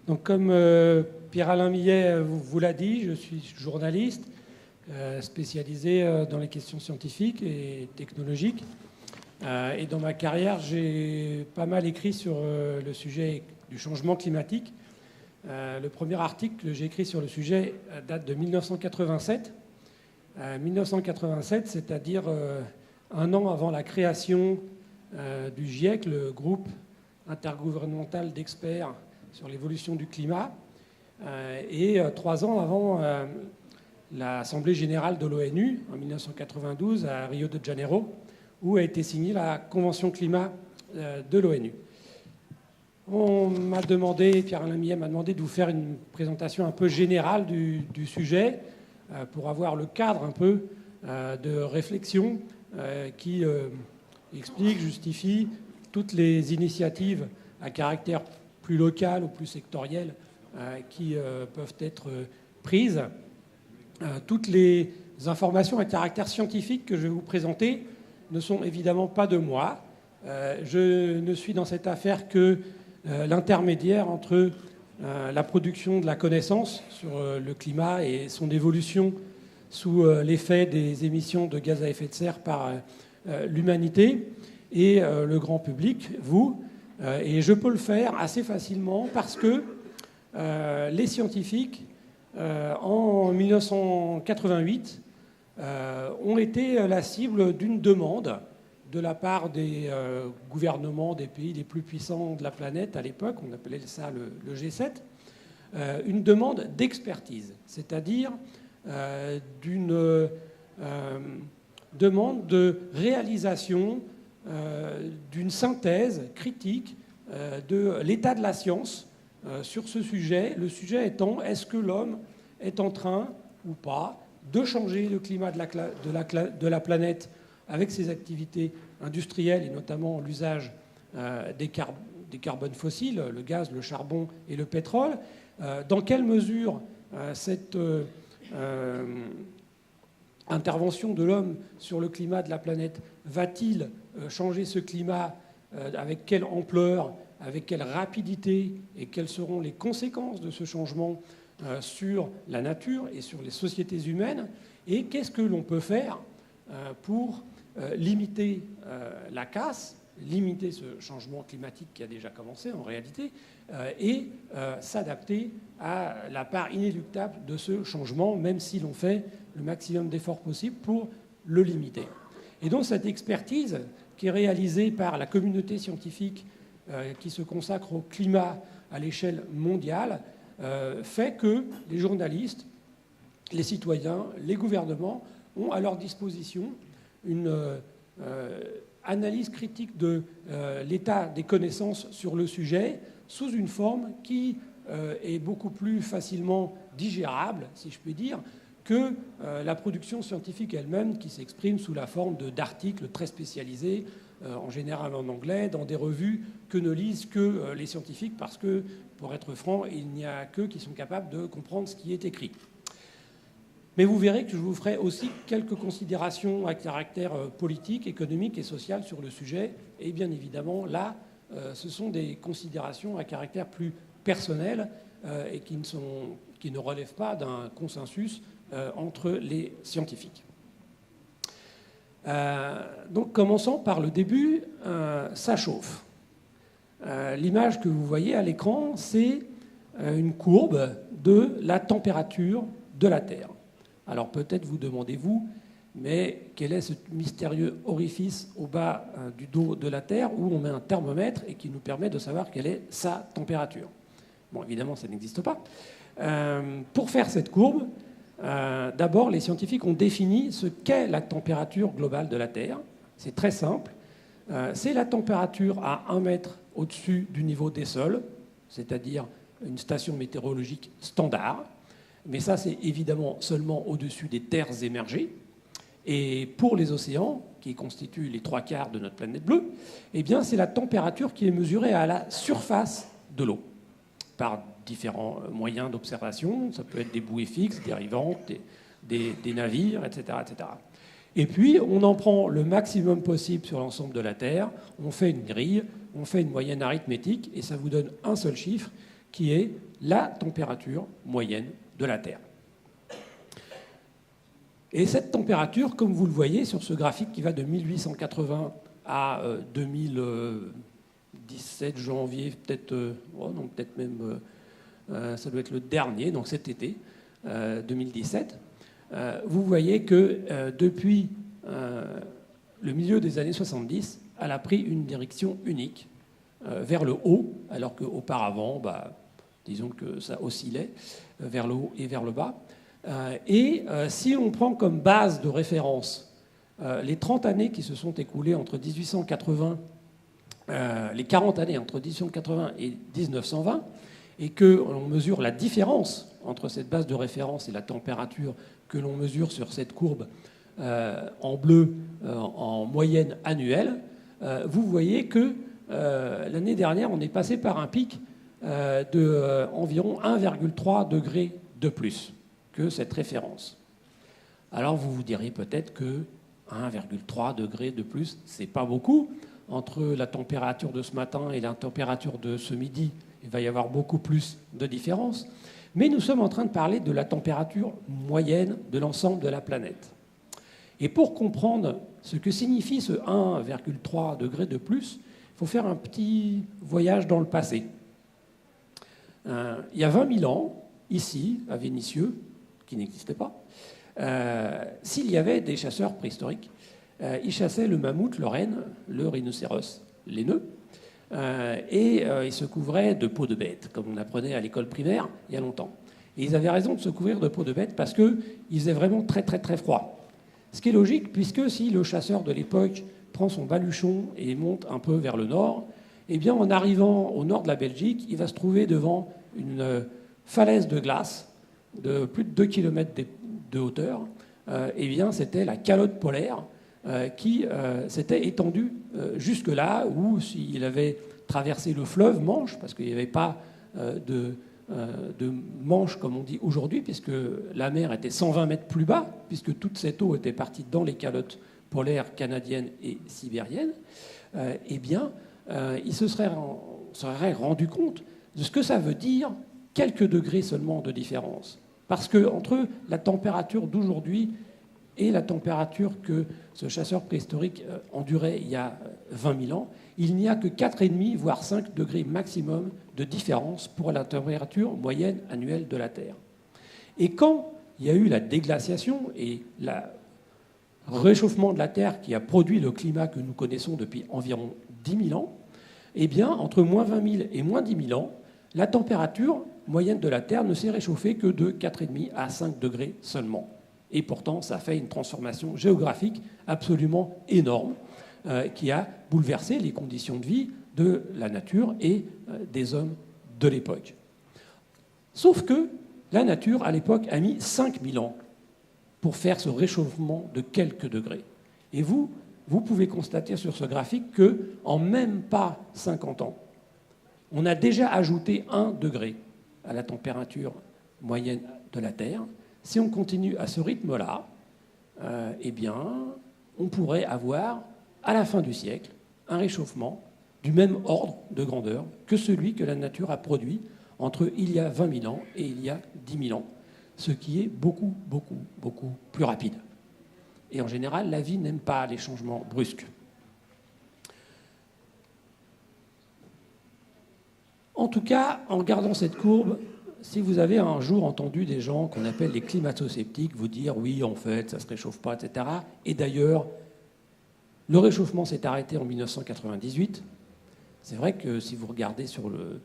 Donc, comme Pierre-Alain Millet vous l'a dit, je suis journaliste spécialisé dans les questions scientifiques et technologiques. Et dans ma carrière, j'ai pas mal écrit sur le sujet du changement climatique. Le premier article que j'ai écrit sur le sujet date de 1987. 1987, c'est-à-dire un an avant la création du GIEC, le groupe intergouvernemental d'experts sur l'évolution du climat, et 3 ans avant l'Assemblée générale de l'ONU, en 1992, à Rio de Janeiro, où a été signée la Convention climat de l'ONU. On m'a demandé, Pierre-Alain Millet m'a demandé de vous faire une présentation un peu générale du sujet pour avoir le cadre un peu de réflexion qui explique, justifie toutes les initiatives à caractère plus local ou plus sectoriel qui peuvent être prises. Toutes les informations à caractère scientifique que je vais vous présenter ne sont évidemment pas de moi. Je ne suis dans cette affaire que l'intermédiaire entre la production de la connaissance sur le climat et son évolution sous l'effet des émissions de gaz à effet de serre par l'humanité et le grand public, vous. Et je peux le faire assez facilement parce que les scientifiques, en 1988, ont été la cible d'une demande de la part des gouvernements des pays les plus puissants de la planète à l'époque, on appelait ça le G7, une demande d'expertise, c'est-à-dire d'une demande de réalisation d'une synthèse critique de l'état de la science sur ce sujet, le sujet étant est-ce que l'homme est en train ou pas de changer le climat de la planète avec ses activités industrielles et notamment l'usage des carbones fossiles, le gaz, le charbon et le pétrole. Dans quelle mesure cette intervention de l'homme sur le climat de la planète va-t-il changer ce climat, avec quelle ampleur, avec quelle rapidité, et quelles seront les conséquences de ce changement sur la nature et sur les sociétés humaines, et qu'est-ce que l'on peut faire pour limiter la casse, limiter ce changement climatique qui a déjà commencé en réalité, et s'adapter à la part inéluctable de ce changement, même si l'on fait le maximum d'efforts possibles pour le limiter. Et donc cette expertise qui est réalisée par la communauté scientifique qui se consacre au climat à l'échelle mondiale fait que les journalistes, les citoyens, les gouvernements ont à leur disposition une analyse critique de l'état des connaissances sur le sujet sous une forme qui est beaucoup plus facilement digérable, si je puis dire, que la production scientifique elle-même qui s'exprime sous la forme d'articles très spécialisés, en général en anglais, dans des revues que ne lisent que les scientifiques parce que, pour être franc, il n'y a qu'eux qui sont capables de comprendre ce qui est écrit. Mais vous verrez que je vous ferai aussi quelques considérations à caractère politique, économique et social sur le sujet. Et bien évidemment, là, ce sont des considérations à caractère plus personnel et qui ne relèvent pas d'un consensus entre les scientifiques. Donc commençons par le début, ça chauffe. L'image que vous voyez à l'écran, c'est une courbe de la température de la Terre. Alors peut-être vous demandez-vous, mais quel est ce mystérieux orifice au bas du dos de la Terre où on met un thermomètre et qui nous permet de savoir quelle est sa température? Bon, évidemment, ça n'existe pas. Pour faire cette courbe, d'abord, les scientifiques ont défini ce qu'est la température globale de la Terre. C'est très simple. C'est la température à 1 mètre au-dessus du niveau des sols, c'est-à-dire une station météorologique standard. Mais ça, c'est évidemment seulement au-dessus des terres émergées. Et pour les océans, qui constituent les 3/4 de notre planète bleue, eh bien, c'est la température qui est mesurée à la surface de l'eau, par différents moyens d'observation. Ça peut être des bouées fixes, des dérivantes, des navires, etc., etc. Et puis, on en prend le maximum possible sur l'ensemble de la Terre, on fait une grille, on fait une moyenne arithmétique, et ça vous donne un seul chiffre, qui est la température moyenne de la Terre. Et cette température, comme vous le voyez sur ce graphique qui va de 1880 à 2017 janvier, peut-être peut-être même, ça doit être le dernier, donc cet été, 2017, vous voyez que depuis le milieu des années 70, elle a pris une direction unique vers le haut, alors qu'auparavant, disons que ça oscillait vers le haut et vers le bas. Si on prend comme base de référence les 30 années qui se sont écoulées entre 1880, les 40 années entre 1880 et 1920, et que l'on mesure la différence entre cette base de référence et la température que l'on mesure sur cette courbe en bleu en moyenne annuelle, vous voyez que l'année dernière, on est passé par un pic d'environ 1,3 degré de plus que cette référence. Alors vous vous direz peut-être que 1,3 degré de plus, c'est pas beaucoup. Entre la température de ce matin et la température de ce midi, il va y avoir beaucoup plus de différence. Mais nous sommes en train de parler de la température moyenne de l'ensemble de la planète. Et pour comprendre ce que signifie ce 1,3 degré de plus, il faut faire un petit voyage dans le passé. Il y a 20 000 ans, ici, à Vénissieux, qui n'existait pas, s'il y avait des chasseurs préhistoriques, ils chassaient le mammouth, le renne, le rhinocéros laineux, et ils se couvraient de peau de bête, comme on apprenait à l'école primaire il y a longtemps. Et ils avaient raison de se couvrir de peau de bête parce qu'il faisait vraiment très très très froid. Ce qui est logique, puisque si le chasseur de l'époque prend son baluchon et monte un peu vers le nord, eh bien en arrivant au nord de la Belgique, il va se trouver devant une falaise de glace de plus de 2 km de hauteur. Eh bien, c'était la calotte polaire qui s'était étendue jusque-là, ou s'il avait traversé le fleuve Manche, parce qu'il n'y avait pas de Manche, comme on dit aujourd'hui, puisque la mer était 120 mètres plus bas, puisque toute cette eau était partie dans les calottes polaires canadiennes et sibériennes, eh bien, il se serait rendu compte de ce que ça veut dire quelques degrés seulement de différence. Parce qu'entre la température d'aujourd'hui et la température que ce chasseur préhistorique endurait il y a 20 000 ans, il n'y a que 4,5 voire 5 degrés maximum de différence pour la température moyenne annuelle de la Terre. Et quand il y a eu la déglaciation et le réchauffement de la Terre qui a produit le climat que nous connaissons depuis environ 10 000 ans, eh bien, entre moins 20 000 et moins 10 000 ans, la température moyenne de la Terre ne s'est réchauffée que de 4,5 à 5 degrés seulement. Et pourtant, ça fait une transformation géographique absolument énorme qui a bouleversé les conditions de vie de la nature et des hommes de l'époque. Sauf que la nature, à l'époque, a mis 5000 ans pour faire ce réchauffement de quelques degrés. Et vous pouvez constater sur ce graphique qu'en même pas 50 ans, on a déjà ajouté 1 degré à la température moyenne de la Terre. Si on continue à ce rythme-là, eh bien, on pourrait avoir, à la fin du siècle, un réchauffement du même ordre de grandeur que celui que la nature a produit entre il y a 20 000 ans et il y a 10 000 ans, ce qui est beaucoup, beaucoup, beaucoup plus rapide. Et en général, la vie n'aime pas les changements brusques. En tout cas, en regardant cette courbe, si vous avez un jour entendu des gens qu'on appelle les climato-sceptiques vous dire « oui, en fait, ça ne se réchauffe pas, etc. » Et d'ailleurs, le réchauffement s'est arrêté en 1998. C'est vrai que si vous regardez sur le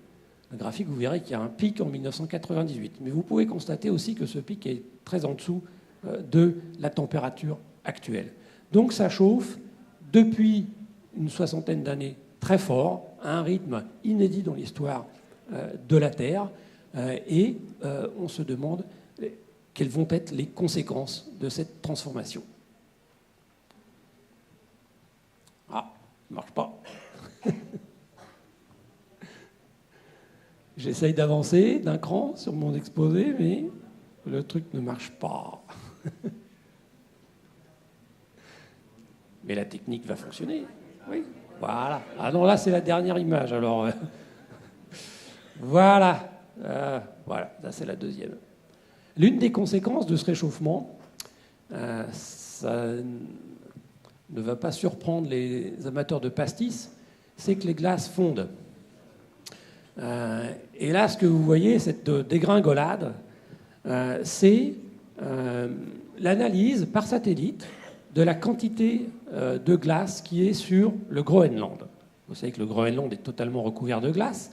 graphique, vous verrez qu'il y a un pic en 1998. Mais vous pouvez constater aussi que ce pic est très en dessous de la température actuelle. Donc ça chauffe depuis une soixantaine d'années très fort, à un rythme inédit dans l'histoire de la Terre, et on se demande quelles vont être les conséquences de cette transformation. Ah, ça ne marche pas. J'essaye d'avancer d'un cran sur mon exposé, mais le truc ne marche pas. Mais la technique va fonctionner. Oui, voilà. Ah non, là, c'est la dernière image. Alors, voilà. Voilà, ça c'est la deuxième. L'une des conséquences de ce réchauffement, ça ne va pas surprendre les amateurs de pastis, c'est que les glaces fondent. Et là, ce que vous voyez, cette dégringolade, c'est l'analyse par satellite de la quantité de glace qui est sur le Groenland. Vous savez que le Groenland est totalement recouvert de glace.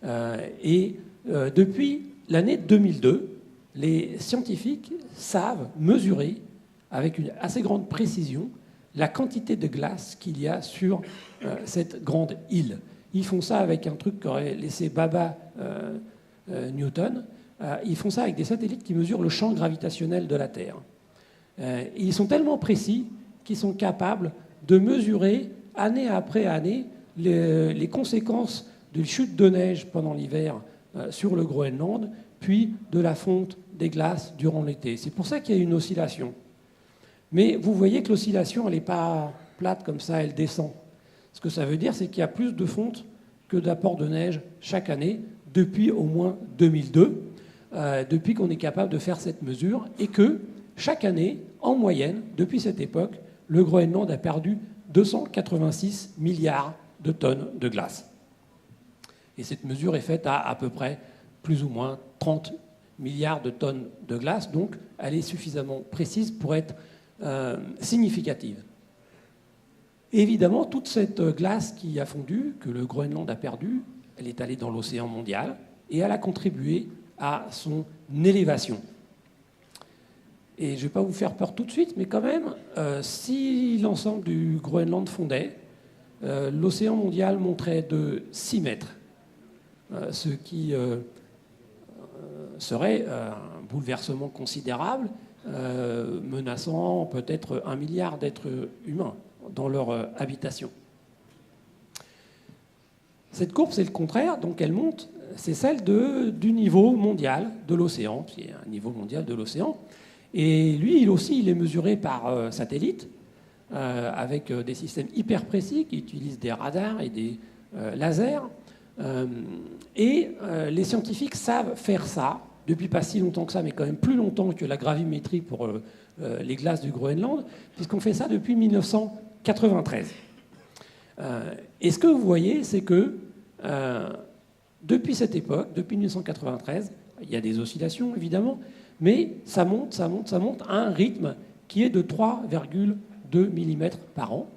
Depuis l'année 2002, les scientifiques savent mesurer avec une assez grande précision la quantité de glace qu'il y a sur cette grande île. Ils font ça avec un truc qu'aurait laissé Baba Newton. Ils font ça avec des satellites qui mesurent le champ gravitationnel de la Terre. Ils sont tellement précis qu'ils sont capables de mesurer année après année les conséquences de chute de neige pendant l'hiver sur le Groenland, puis de la fonte des glaces durant l'été. C'est pour ça qu'il y a une oscillation. Mais vous voyez que l'oscillation, elle n'est pas plate comme ça, elle descend. Ce que ça veut dire, c'est qu'il y a plus de fonte que d'apport de neige chaque année, depuis au moins 2002, depuis qu'on est capable de faire cette mesure, et que chaque année, en moyenne, depuis cette époque, le Groenland a perdu 286 milliards de tonnes de glace. Et cette mesure est faite à peu près plus ou moins 30 milliards de tonnes de glace, donc elle est suffisamment précise pour être significative. Évidemment, toute cette glace qui a fondu, que le Groenland a perdue, elle est allée dans l'océan mondial et elle a contribué à son élévation. Et je ne vais pas vous faire peur tout de suite, mais quand même, si l'ensemble du Groenland fondait, l'océan mondial monterait de 6 mètres, ce qui serait un bouleversement considérable, menaçant peut-être 1 milliard d'êtres humains dans leur habitation. Cette courbe, c'est le contraire, donc elle monte, c'est celle du niveau mondial de l'océan, c'est un niveau mondial de l'océan. Et lui, il est mesuré par satellite, avec des systèmes hyper précis qui utilisent des radars et des lasers. Les scientifiques savent faire ça depuis pas si longtemps que ça, mais quand même plus longtemps que la gravimétrie pour les glaces du Groenland, puisqu'on fait ça depuis 1993. Et ce que vous voyez, c'est que depuis cette époque, depuis 1993, il y a des oscillations évidemment, mais ça monte à un rythme qui est de 3,2 mm par an,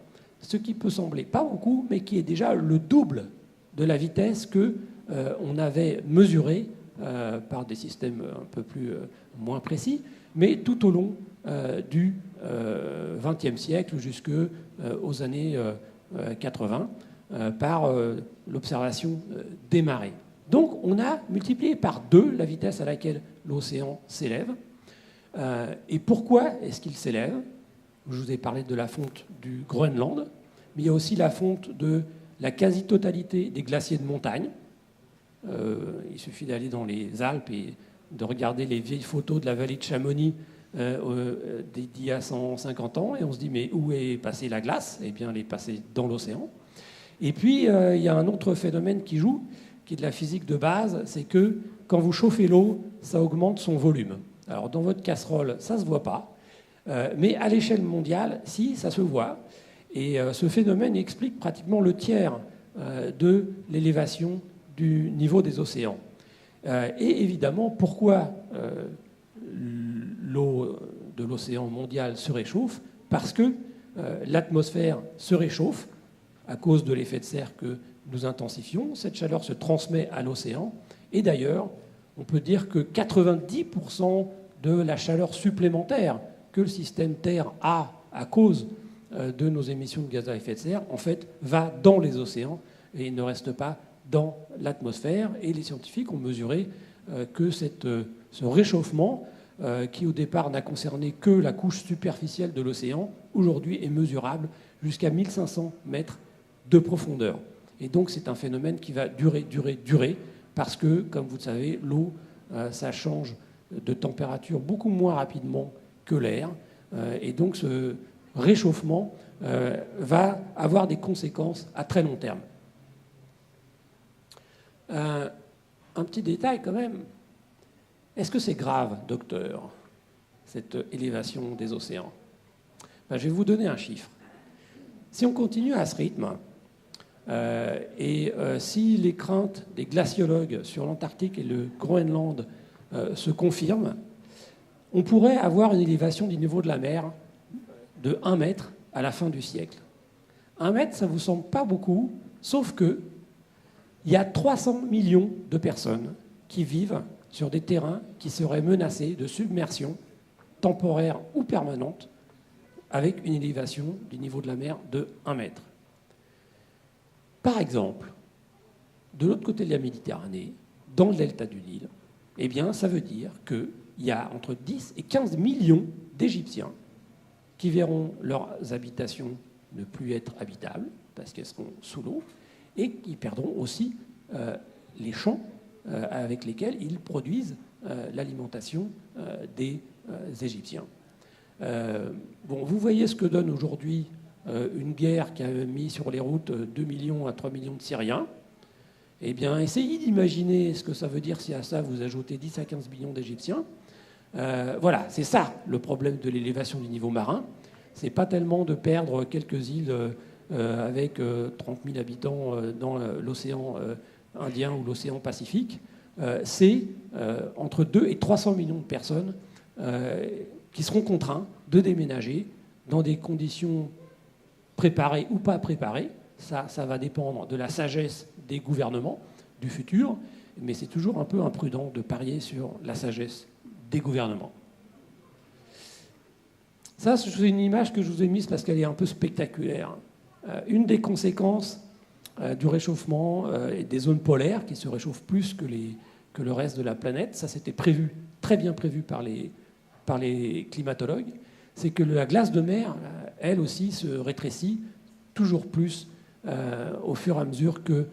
ce qui peut sembler pas beaucoup, mais qui est déjà le double de la vitesse qu'on avait mesurée par des systèmes un peu moins précis, mais tout au long du XXe siècle jusqu'aux années 80 par l'observation des marées. Donc on a multiplié par 2 la vitesse à laquelle l'océan s'élève. Et pourquoi est-ce qu'il s'élève ? Je vous ai parlé de la fonte du Groenland, mais il y a aussi la fonte de la quasi-totalité des glaciers de montagne. Il suffit d'aller dans les Alpes et de regarder les vieilles photos de la vallée de Chamonix d'il y a 150 ans, et on se dit mais où est passée la glace ? Eh bien, elle est passée dans l'océan. Et puis, il y a un autre phénomène qui joue, qui est de la physique de base, c'est que quand vous chauffez l'eau, ça augmente son volume. Alors, dans votre casserole, ça ne se voit pas, mais à l'échelle mondiale, si, ça se voit. Et ce phénomène explique pratiquement le tiers de l'élévation du niveau des océans. Et évidemment, pourquoi l'eau de l'océan mondial se réchauffe ? Parce que l'atmosphère se réchauffe à cause de l'effet de serre que nous intensifions. Cette chaleur se transmet à l'océan. Et d'ailleurs, on peut dire que 90% de la chaleur supplémentaire que le système Terre a à cause de nos émissions de gaz à effet de serre, en fait, va dans les océans et ne reste pas dans l'atmosphère. Et les scientifiques ont mesuré que ce réchauffement, qui au départ n'a concerné que la couche superficielle de l'océan, aujourd'hui est mesurable jusqu'à 1500 mètres de profondeur. Et donc c'est un phénomène qui va durer, parce que, comme vous le savez, l'eau, ça change de température beaucoup moins rapidement que l'air. Et donc ce réchauffement va avoir des conséquences à très long terme. un petit détail quand même. Est-ce que c'est grave, docteur, cette élévation des océans? Ben, je vais vous donner un chiffre. Si on continue à ce rythme, si les craintes des glaciologues sur l'Antarctique et le Groenland se confirment, on pourrait avoir une élévation du niveau de la mer de 1 mètre à la fin du siècle. 1 mètre, ça ne vous semble pas beaucoup, sauf que il y a 300 millions de personnes qui vivent sur des terrains qui seraient menacés de submersion temporaire ou permanente avec une élévation du niveau de la mer de 1 mètre. Par exemple, de l'autre côté de la Méditerranée, dans le delta du Nil, eh bien, ça veut dire qu'il y a entre 10 et 15 millions d'Égyptiens qui verront leurs habitations ne plus être habitables parce qu'elles seront sous l'eau et qui perdront aussi les champs avec lesquels ils produisent l'alimentation des Égyptiens. Vous voyez ce que donne aujourd'hui une guerre qui a mis sur les routes 2 millions à 3 millions de Syriens. Eh bien, essayez d'imaginer ce que ça veut dire si à ça vous ajoutez 10 à 15 millions d'Égyptiens. Voilà, c'est ça le problème de l'élévation du niveau marin. C'est pas tellement de perdre quelques îles avec 30 000 habitants dans l'océan Indien ou l'océan Pacifique. C'est entre 2 et 300 millions de personnes qui seront contraints de déménager dans des conditions préparées ou pas préparées. Ça va dépendre de la sagesse des gouvernements du futur, mais c'est toujours un peu imprudent de parier sur la sagesse des gouvernements. Ça, c'est une image que je vous ai mise parce qu'elle est un peu spectaculaire. Une des conséquences du réchauffement et des zones polaires qui se réchauffent plus que le reste de la planète, ça c'était prévu, très bien prévu par les climatologues, c'est que la glace de mer, elle aussi, se rétrécit toujours plus au fur et à mesure que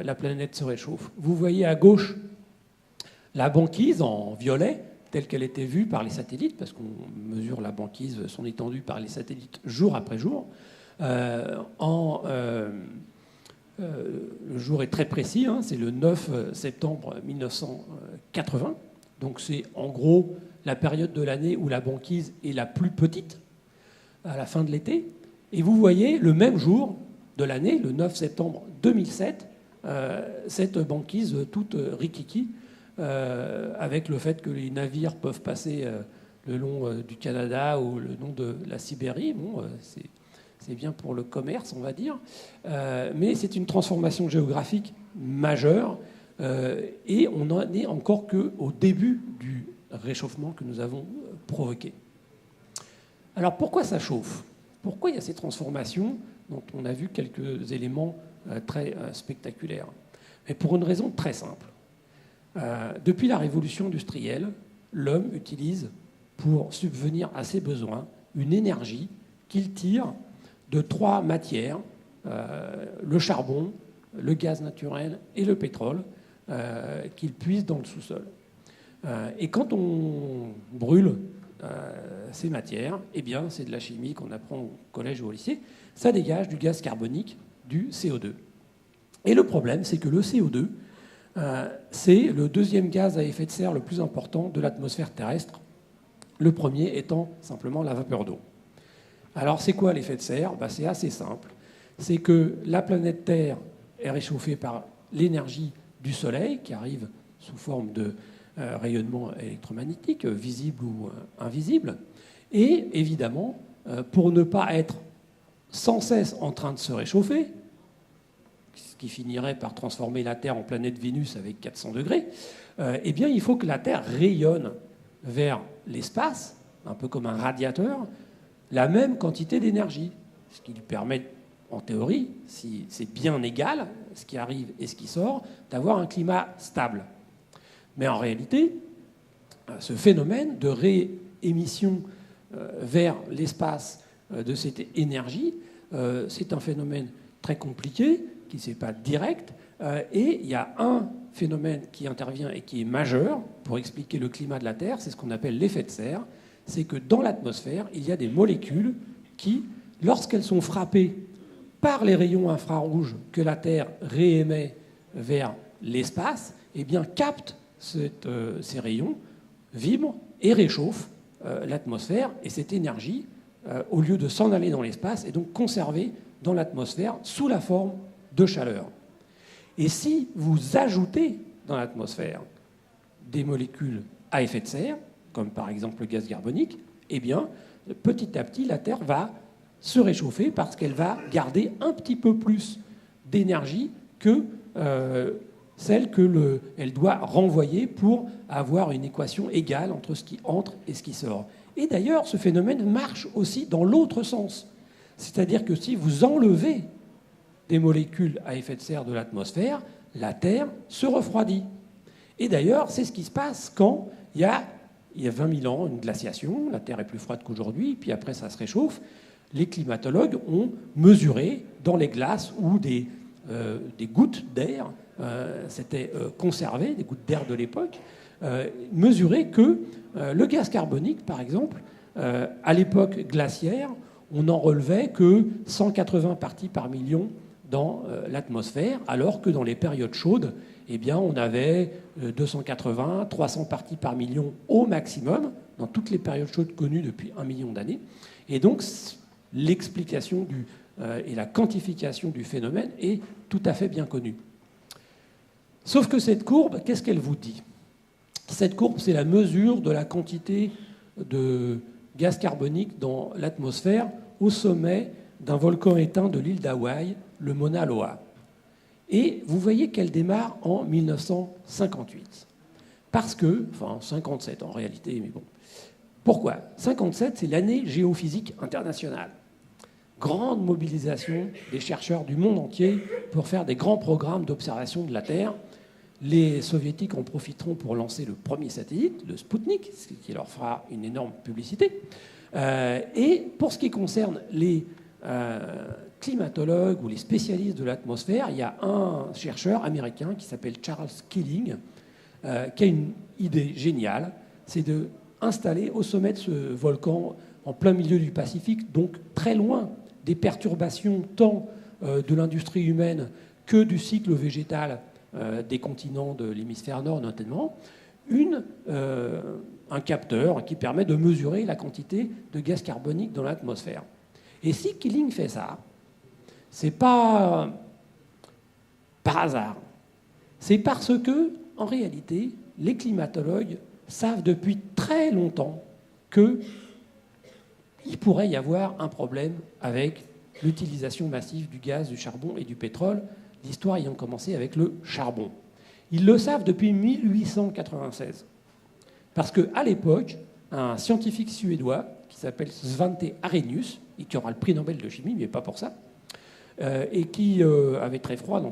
la planète se réchauffe. Vous voyez à gauche la banquise en violet, telle qu'elle était vue par les satellites, parce qu'on mesure la banquise, son étendue par les satellites jour après jour. Le jour est très précis, hein, c'est le 9 septembre 1980. Donc c'est en gros la période de l'année où la banquise est la plus petite, à la fin de l'été. Et vous voyez le même jour de l'année, le 9 septembre 2007, cette banquise toute rikiki, avec le fait que les navires peuvent passer le long du Canada ou le long de la Sibérie. Bon, c'est bien pour le commerce, on va dire. Mais c'est une transformation géographique majeure et on n'en est encore qu'au début du réchauffement que nous avons provoqué. Alors pourquoi ça chauffe? Pourquoi il y a ces transformations dont on a vu quelques éléments très spectaculaires? Mais pour une raison très simple. Depuis la révolution industrielle, l'homme utilise pour subvenir à ses besoins une énergie qu'il tire de 3 matières, le charbon, le gaz naturel et le pétrole, qu'il puise dans le sous-sol. Et quand on brûle ces matières, eh bien, c'est de la chimie qu'on apprend au collège ou au lycée, ça dégage du gaz carbonique, du CO2. Et le problème, c'est que le CO2, c'est le deuxième gaz à effet de serre le plus important de l'atmosphère terrestre, le premier étant simplement la vapeur d'eau. Alors, c'est quoi l'effet de serre? C'est assez simple. C'est que la planète Terre est réchauffée par l'énergie du Soleil, qui arrive sous forme de rayonnement électromagnétique, visible ou invisible. Et évidemment, pour ne pas être sans cesse en train de se réchauffer, ce qui finirait par transformer la Terre en planète Vénus avec 400 degrés, eh bien, il faut que la Terre rayonne vers l'espace, un peu comme un radiateur, la même quantité d'énergie, ce qui lui permet, en théorie, si c'est bien égal, ce qui arrive et ce qui sort, d'avoir un climat stable. Mais en réalité, ce phénomène de réémission vers l'espace de cette énergie, c'est un phénomène très compliqué, qui n'est pas direct, et il y a un phénomène qui intervient et qui est majeur pour expliquer le climat de la Terre, c'est ce qu'on appelle l'effet de serre. C'est que dans l'atmosphère, il y a des molécules qui, lorsqu'elles sont frappées par les rayons infrarouges que la Terre réémet vers l'espace, eh bien, capte ces rayons, vibre et réchauffe l'atmosphère. Et cette énergie, au lieu de s'en aller dans l'espace, est donc conservée dans l'atmosphère sous la forme de chaleur. Et si vous ajoutez dans l'atmosphère des molécules à effet de serre, comme par exemple le gaz carbonique, eh bien, petit à petit, la Terre va se réchauffer parce qu'elle va garder un petit peu plus d'énergie que celle qu'elle doit renvoyer pour avoir une équation égale entre ce qui entre et ce qui sort. Et d'ailleurs, ce phénomène marche aussi dans l'autre sens. C'est-à-dire que si vous enlevez des molécules à effet de serre de l'atmosphère, la Terre se refroidit. Et d'ailleurs, c'est ce qui se passe quand il y a 20 000 ans, une glaciation, la Terre est plus froide qu'aujourd'hui, puis après ça se réchauffe. Les climatologues ont mesuré dans les glaces où des gouttes d'air s'étaient conservées, des gouttes d'air de l'époque, mesuré que le gaz carbonique, par exemple, à l'époque glaciaire, on n'en relevait que 180 parties par million dans l'atmosphère, alors que dans les périodes chaudes, eh bien, on avait 280, 300 parties par million au maximum, dans toutes les périodes chaudes connues depuis 1 million d'années. Et donc, l'explication et la quantification du phénomène est tout à fait bien connue. Sauf que cette courbe, qu'est-ce qu'elle vous dit? Cette courbe, c'est la mesure de la quantité de gaz carbonique dans l'atmosphère au sommet d'un volcan éteint de l'île d'Hawaï, le Mauna Loa. Et vous voyez qu'elle démarre en 1958. Parce que, enfin 57 en réalité, mais bon. Pourquoi? 57, c'est l'année géophysique internationale. Grande mobilisation des chercheurs du monde entier pour faire des grands programmes d'observation de la Terre. Les soviétiques en profiteront pour lancer le premier satellite, le Sputnik, ce qui leur fera une énorme publicité. Et pour ce qui concerne les climatologues ou les spécialistes de l'atmosphère, il y a un chercheur américain qui s'appelle Charles Keeling, qui a une idée géniale, c'est d'installer au sommet de ce volcan, en plein milieu du Pacifique, donc très loin des perturbations tant de l'industrie humaine que du cycle végétal des continents de l'hémisphère nord notamment, un capteur qui permet de mesurer la quantité de gaz carbonique dans l'atmosphère. Et si Keeling fait ça, c'est pas par hasard. C'est parce que, en réalité, les climatologues savent depuis très longtemps qu'il pourrait y avoir un problème avec l'utilisation massive du gaz, du charbon et du pétrole, l'histoire ayant commencé avec le charbon. Ils le savent depuis 1896. Parce qu'à l'époque, un scientifique suédois qui s'appelle Svante Arrhenius, et qui aura le prix Nobel de chimie, mais pas pour ça, et qui avait très froid dans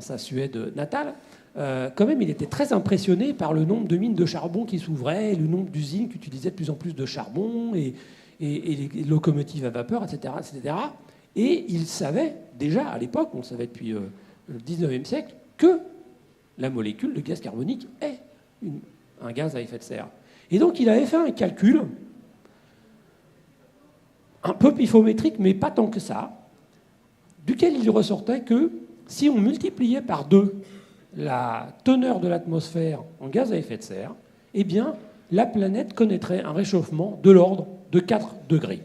sa Suède natale, quand même, il était très impressionné par le nombre de mines de charbon qui s'ouvraient, le nombre d'usines qui utilisaient de plus en plus de charbon, et les locomotives à vapeur, etc., etc. Et il savait déjà, à l'époque, on le savait depuis le 19e siècle, que la molécule de gaz carbonique est un gaz à effet de serre. Et donc, il avait fait un calcul un peu pifométrique, mais pas tant que ça, duquel il ressortait que si on multipliait par 2 la teneur de l'atmosphère en gaz à effet de serre, eh bien, la planète connaîtrait un réchauffement de l'ordre de 4 degrés.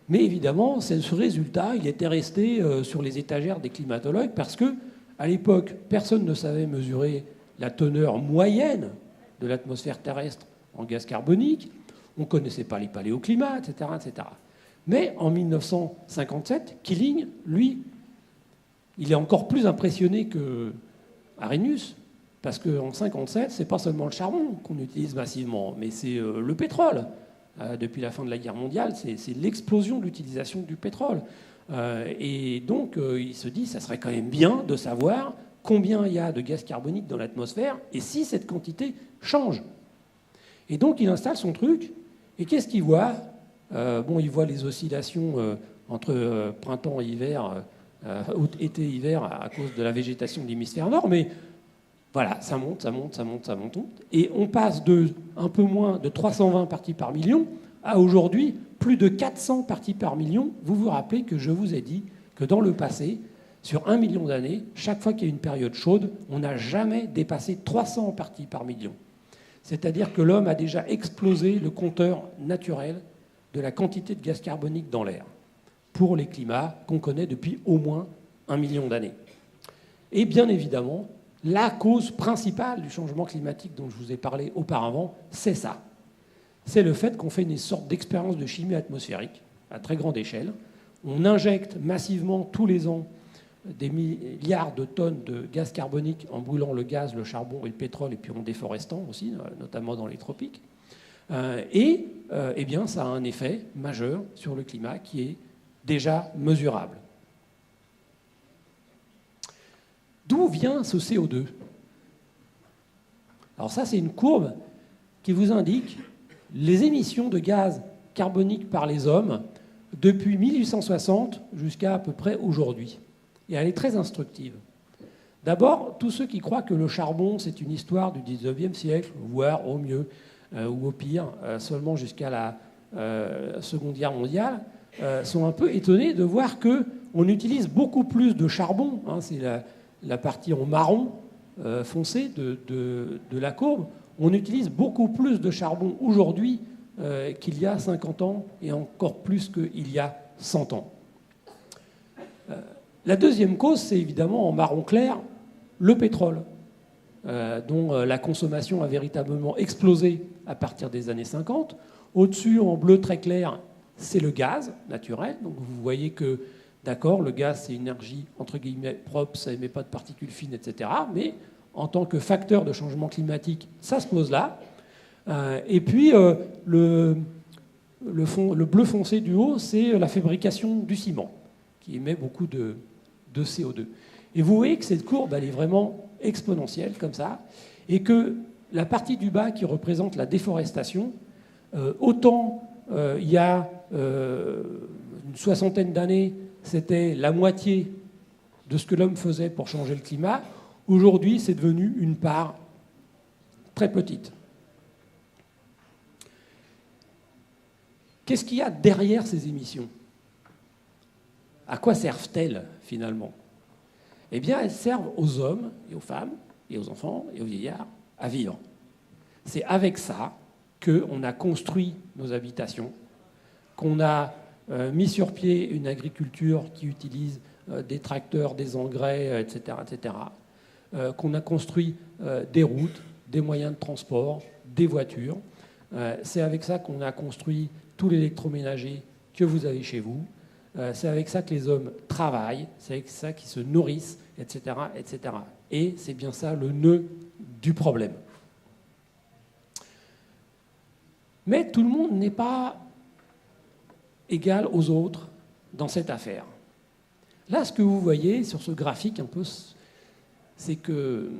Mais évidemment, ce résultat, il était resté sur les étagères des climatologues parce que, à l'époque, personne ne savait mesurer la teneur moyenne de l'atmosphère terrestre en gaz carbonique. On ne connaissait pas les paléoclimats, etc., etc. Mais en 1957, Keeling, lui, il est encore plus impressionné que Arrhenius, parce qu'en 1957, ce n'est pas seulement le charbon qu'on utilise massivement, mais c'est le pétrole. Depuis la fin de la guerre mondiale, c'est l'explosion de l'utilisation du pétrole. Et donc, il se dit, ça serait quand même bien de savoir combien il y a de gaz carbonique dans l'atmosphère et si cette quantité change. Et donc, il installe son truc, et qu'est-ce qu'il voit? Il voit les oscillations entre printemps et hiver, été et hiver, à cause de la végétation de l'hémisphère nord, mais voilà, ça monte, ça monte, ça monte, ça monte. Et on passe de un peu moins de 320 parties par million à aujourd'hui plus de 400 parties par million. Vous vous rappelez que je vous ai dit que dans le passé, Sur 1 million d'années, chaque fois qu'il y a une période chaude, on n'a jamais dépassé 300 parties par million. C'est-à-dire que l'homme a déjà explosé le compteur naturel de la quantité de gaz carbonique dans l'air pour les climats qu'on connaît depuis au moins 1 million d'années. Et bien évidemment, la cause principale du changement climatique dont je vous ai parlé auparavant, c'est ça. C'est le fait qu'on fait une sorte d'expérience de chimie atmosphérique à très grande échelle. On injecte massivement tous les ans des milliards de tonnes de gaz carbonique en brûlant le gaz, le charbon et le pétrole, et puis en déforestant aussi, notamment dans les tropiques. Eh bien, ça a un effet majeur sur le climat qui est déjà mesurable. D'où vient ce CO2 ? Alors ça, c'est une courbe qui vous indique les émissions de gaz carbonique par les hommes depuis 1860 jusqu'à à peu près aujourd'hui. Et elle est très instructive. D'abord, tous ceux qui croient que le charbon, c'est une histoire du 19e siècle, voire au mieux ou au pire, seulement jusqu'à la Seconde Guerre mondiale, sont un peu étonnés de voir qu'on utilise beaucoup plus de charbon, hein, c'est la partie en marron foncé de la courbe, on utilise beaucoup plus de charbon aujourd'hui qu'il y a 50 ans et encore plus qu'il y a 100 ans. La deuxième cause, c'est évidemment en marron clair, le pétrole, dont la consommation a véritablement explosé à partir des années 50. Au-dessus, en bleu très clair, c'est le gaz naturel. Donc vous voyez que, d'accord, le gaz, c'est une énergie, entre guillemets, propre, ça n'émet pas de particules fines, etc. Mais en tant que facteur de changement climatique, ça se pose là. Et puis, le bleu foncé du haut, c'est la fabrication du ciment, qui émet beaucoup de CO2. Et vous voyez que cette courbe, elle est vraiment exponentielle, comme ça, et que la partie du bas qui représente la déforestation, autant il y a une soixantaine d'années, c'était la moitié de ce que l'homme faisait pour changer le climat, aujourd'hui, c'est devenu une part très petite. Qu'est-ce qu'il y a derrière ces émissions ? À quoi servent-elles, finalement ? Eh bien, elles servent aux hommes et aux femmes, et aux enfants et aux vieillards à vivre. C'est avec ça qu'on a construit nos habitations, qu'on a mis sur pied une agriculture qui utilise des tracteurs, des engrais, etc., qu'on a construit des routes, des moyens de transport, des voitures. C'est avec ça qu'on a construit tout l'électroménager que vous avez chez vous. C'est avec ça que les hommes travaillent, c'est avec ça qu'ils se nourrissent, etc., etc. Et c'est bien ça le nœud du problème. Mais tout le monde n'est pas égal aux autres dans cette affaire. Là, ce que vous voyez sur ce graphique un peu, c'est que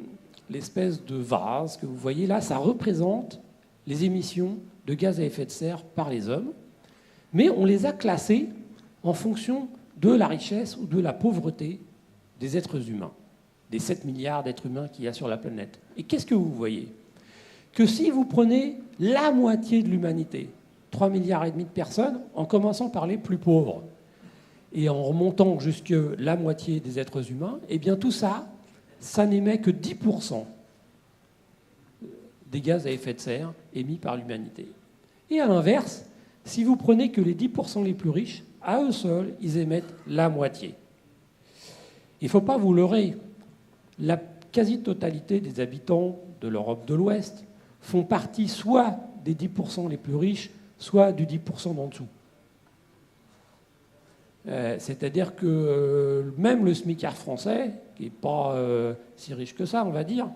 l'espèce de vase que vous voyez là, ça représente les émissions de gaz à effet de serre par les hommes, mais on les a classées en fonction de la richesse ou de la pauvreté des êtres humains, des 7 milliards d'êtres humains qu'il y a sur la planète. Et qu'est-ce que vous voyez ? Que si vous prenez la moitié de l'humanité, 3,5 milliards de personnes, en commençant par les plus pauvres, et en remontant jusque la moitié des êtres humains, eh bien tout ça, ça n'émet que 10% des gaz à effet de serre émis par l'humanité. Et à l'inverse, si vous prenez que les 10% les plus riches, à eux seuls, ils émettent la moitié. Il ne faut pas vous leurrer. La quasi-totalité des habitants de l'Europe de l'Ouest font partie soit des 10% les plus riches, soit du 10% d'en dessous. C'est-à-dire que même le SMICAR français, qui n'est pas si riche que ça, on va dire,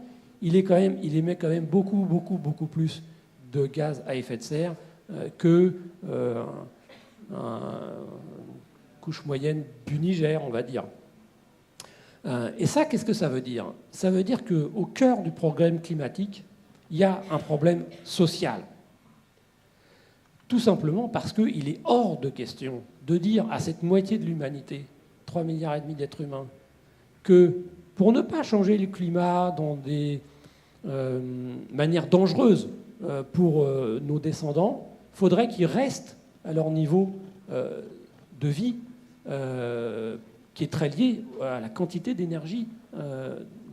il émet quand même beaucoup plus de gaz à effet de serre que couche moyenne du Niger, on va dire. Et ça, qu'est-ce que ça veut dire ? Ça veut dire qu'au cœur du problème climatique, il y a un problème social. Tout simplement parce qu'il est hors de question de dire à cette moitié de l'humanité, 3,5 milliards d'êtres humains, que pour ne pas changer le climat dans des manières dangereuses pour nos descendants, il faudrait qu'ils restent à leur niveau de vie qui est très lié à la quantité d'énergie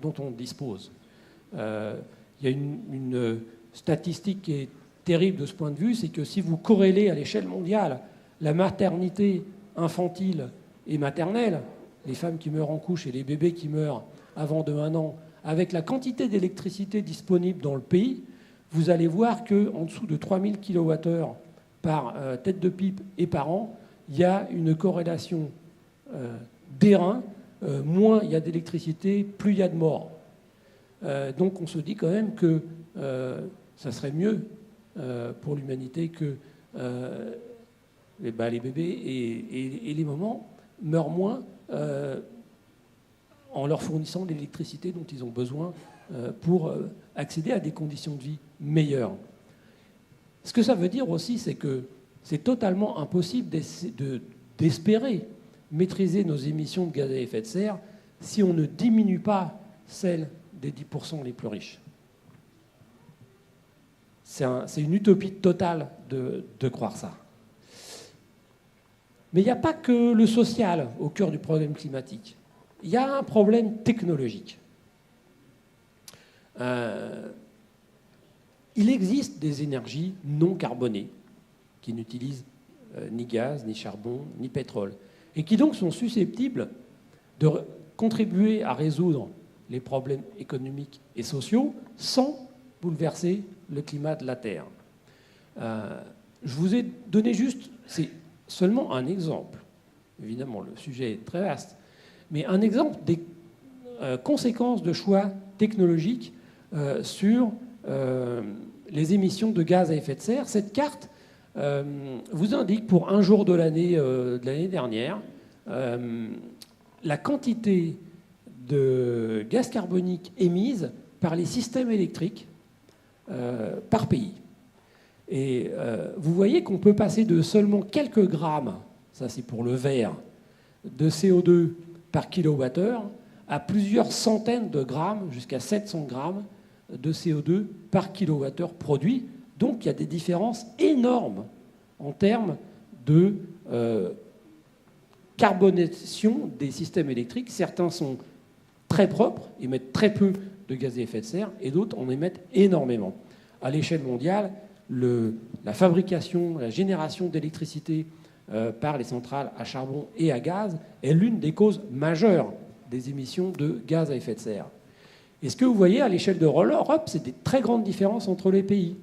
dont on dispose. Il y a une statistique qui est terrible de ce point de vue, c'est que si vous corrélez à l'échelle mondiale la maternité infantile et maternelle, les femmes qui meurent en couche et les bébés qui meurent avant de 1 an, avec la quantité d'électricité disponible dans le pays, vous allez voir qu'en dessous de 3000 kWh par tête de pipe et par an, il y a une corrélation d'airain. Moins il y a d'électricité, plus il y a de morts. Donc on se dit quand même que ça serait mieux pour l'humanité que les bébés et les mamans meurent moins en leur fournissant l'électricité dont ils ont besoin pour accéder à des conditions de vie meilleures. Ce que ça veut dire aussi, c'est que c'est totalement impossible d'espérer maîtriser nos émissions de gaz à effet de serre si on ne diminue pas celles des 10% les plus riches. C'est une utopie totale de croire ça. Mais il n'y a pas que le social au cœur du problème climatique. Il y a un problème technologique. Il existe des énergies non carbonées qui n'utilisent ni gaz, ni charbon, ni pétrole, et qui donc sont susceptibles de contribuer à résoudre les problèmes économiques et sociaux sans bouleverser le climat de la Terre. Je vous ai donné juste, c'est seulement un exemple. Évidemment, le sujet est très vaste, mais un exemple des conséquences de choix technologiques sur les émissions de gaz à effet de serre. Cette carte vous indique pour un jour de l'année dernière la quantité de gaz carbonique émise par les systèmes électriques par pays. Et vous voyez qu'on peut passer de seulement quelques grammes, ça c'est pour le verre, de CO2 par kilowattheure à plusieurs centaines de grammes, jusqu'à 700 grammes de CO2 par kilowattheure produit. Donc il y a des différences énormes en termes de carbonation des systèmes électriques. Certains sont très propres, émettent très peu de gaz à effet de serre, et d'autres en émettent énormément. À l'échelle mondiale, la fabrication, la génération d'électricité par les centrales à charbon et à gaz est l'une des causes majeures des émissions de gaz à effet de serre. Et ce que vous voyez à l'échelle de l'Europe, c'est des très grandes différences entre les pays.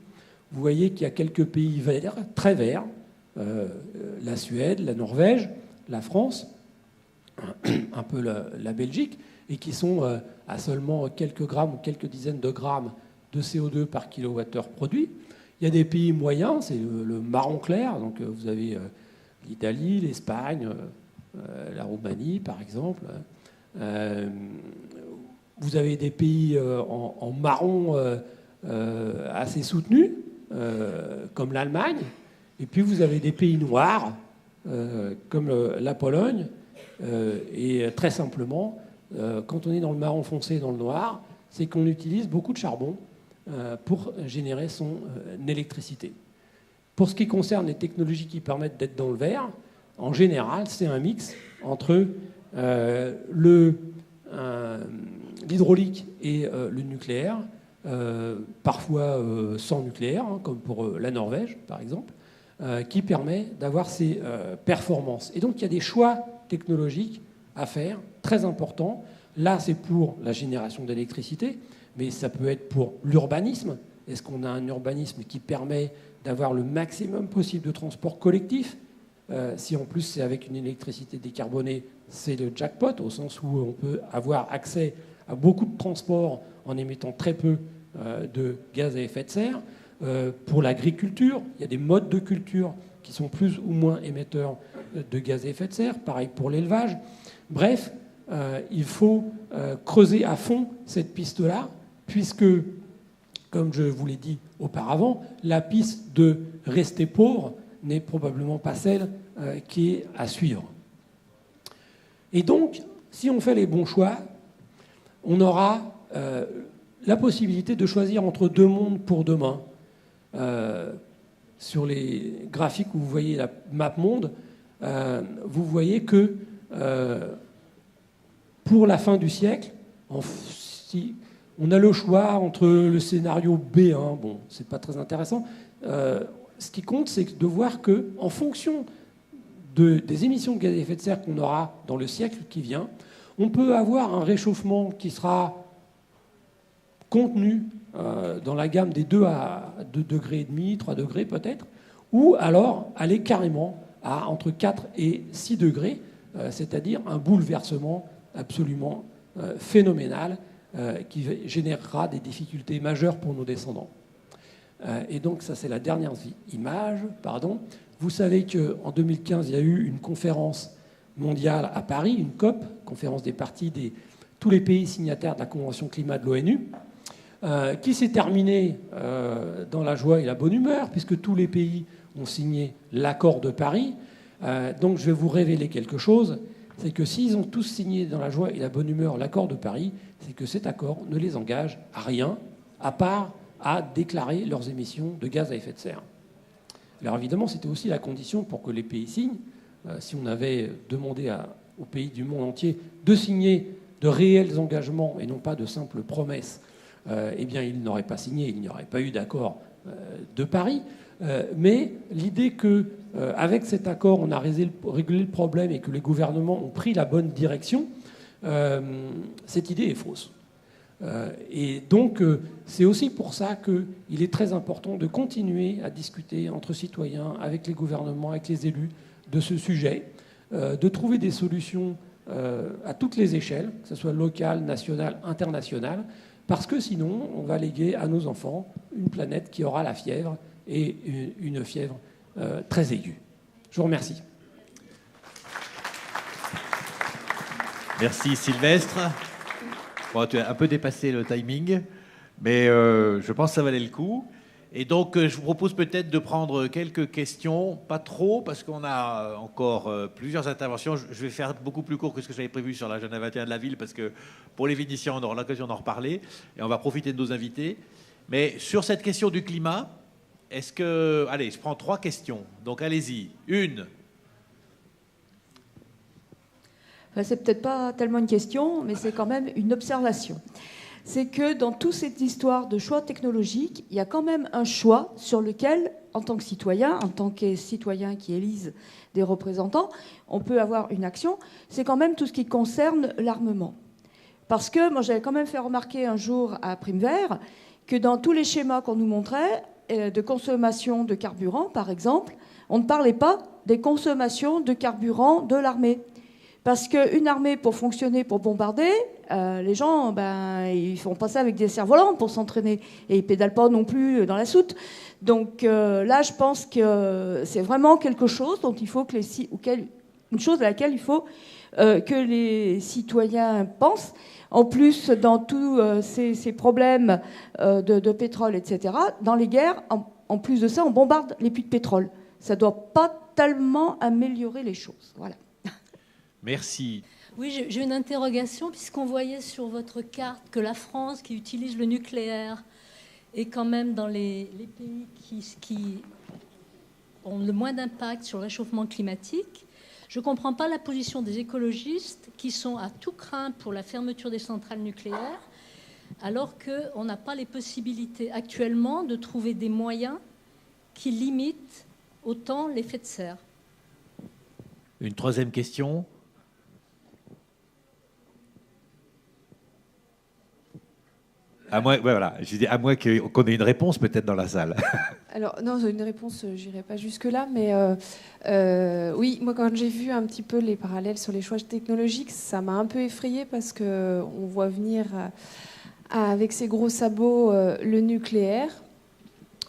Vous voyez qu'il y a quelques pays verts, très verts, la Suède, la Norvège, la France, un peu la Belgique, et qui sont à seulement quelques grammes ou quelques dizaines de grammes de CO2 par kilowattheure produit. Il y a des pays moyens, c'est le marron clair, donc vous avez l'Italie, l'Espagne, la Roumanie par exemple. Vous avez des pays en marron assez soutenus, comme l'Allemagne, et puis vous avez des pays noirs, comme la Pologne, et très simplement, quand on est dans le marron foncé et dans le noir, c'est qu'on utilise beaucoup de charbon pour générer son électricité. Pour ce qui concerne les technologies qui permettent d'être dans le vert, en général, c'est un mix entre l'hydraulique et le nucléaire, parfois sans nucléaire, hein, comme pour la Norvège, par exemple, qui permet d'avoir ces performances. Et donc, il y a des choix technologiques à faire, très importants. Là, c'est pour la génération d'électricité, mais ça peut être pour l'urbanisme. Est-ce qu'on a un urbanisme qui permet d'avoir le maximum possible de transport collectif ? Si en plus c'est avec une électricité décarbonée, c'est le jackpot, au sens où on peut avoir accès à beaucoup de transports en émettant très peu de gaz à effet de serre. Pour l'agriculture, il y a des modes de culture qui sont plus ou moins émetteurs de gaz à effet de serre, pareil pour l'élevage. Bref, il faut creuser à fond cette piste-là, puisque, comme je vous l'ai dit auparavant, la piste de rester pauvre n'est probablement pas celle qui est à suivre. Et donc, si on fait les bons choix, on aura la possibilité de choisir entre deux mondes pour demain. Sur les graphiques où vous voyez la map monde, vous voyez que pour la fin du siècle, si on a le choix entre le scénario B1, bon, c'est pas très intéressant. Ce qui compte, c'est de voir que, en fonction des émissions de gaz à effet de serre qu'on aura dans le siècle qui vient, on peut avoir un réchauffement qui sera contenu dans la gamme des 2 à 2,5 degrés, 3 degrés peut-être, ou alors aller carrément à entre 4 et 6 degrés, c'est-à-dire un bouleversement absolument phénoménal qui générera des difficultés majeures pour nos descendants. Et donc ça, c'est la dernière image. Pardon. Vous savez qu'en 2015, il y a eu une conférence mondiale à Paris, une COP, conférence des parties de tous les pays signataires de la Convention climat de l'ONU, qui s'est terminée dans la joie et la bonne humeur, puisque tous les pays ont signé l'accord de Paris. Donc je vais vous révéler quelque chose, c'est que s'ils ont tous signé dans la joie et la bonne humeur l'accord de Paris, c'est que cet accord ne les engage à rien, à part à déclarer leurs émissions de gaz à effet de serre. Alors évidemment, c'était aussi la condition pour que les pays signent. Si on avait demandé aux pays du monde entier de signer de réels engagements et non pas de simples promesses, eh bien, ils n'auraient pas signé, il n'y aurait pas eu d'accord de Paris. Mais l'idée qu'avec cet accord, on a réglé le problème et que les gouvernements ont pris la bonne direction, cette idée est fausse. Et donc, c'est aussi pour ça qu'il est très important de continuer à discuter entre citoyens, avec les gouvernements, avec les élus, de ce sujet, de trouver des solutions à toutes les échelles, que ce soit locale, nationale, internationale, parce que sinon, on va léguer à nos enfants une planète qui aura la fièvre, et une fièvre très aiguë. Je vous remercie. Merci Sylvestre. Bon, tu as un peu dépassé le timing, mais je pense que ça valait le coup. Et donc, je vous propose peut-être de prendre quelques questions, pas trop, parce qu'on a encore plusieurs interventions. Je vais faire beaucoup plus court que ce que j'avais prévu sur l'agenda 21 de la ville, parce que pour les Vénitiens, on aura l'occasion d'en reparler, et on va profiter de nos invités. Mais sur cette question du climat, est-ce que... Allez, je prends 3 questions, donc allez-y. Une. C'est peut-être pas tellement une question, mais c'est quand même une observation. C'est que dans toute cette histoire de choix technologique, il y a quand même un choix sur lequel, en tant que citoyen qui élise des représentants, on peut avoir une action. C'est quand même tout ce qui concerne l'armement. Parce que moi, j'avais quand même fait remarquer un jour à Primevert que dans tous les schémas qu'on nous montrait, de consommation de carburant, par exemple, on ne parlait pas des consommations de carburant de l'armée. Parce qu'une armée, pour fonctionner, pour bombarder, les gens, ils font pas ça avec des cerfs-volants pour s'entraîner. Et ils pédalent pas non plus dans la soute. Donc là, je pense que c'est vraiment quelque chose dont il faut une chose à laquelle il faut que les citoyens pensent. En plus, dans tous ces problèmes de pétrole, etc., dans les guerres, en plus de ça, on bombarde les puits de pétrole. Ça ne doit pas tellement améliorer les choses. Voilà. Merci. Oui, j'ai une interrogation, puisqu'on voyait sur votre carte que la France, qui utilise le nucléaire, est quand même dans les pays qui ont le moins d'impact sur le réchauffement climatique. Je ne comprends pas la position des écologistes qui sont à tout craint pour la fermeture des centrales nucléaires, alors qu'on n'a pas les possibilités actuellement de trouver des moyens qui limitent autant l'effet de serre. Une 3e question. À moins, voilà, je dis à moins qu'on ait une réponse peut-être dans la salle. Alors non, une réponse, j'irai pas jusque là, mais oui, moi quand j'ai vu un petit peu les parallèles sur les choix technologiques, ça m'a un peu effrayée parce que on voit venir avec ses gros sabots le nucléaire.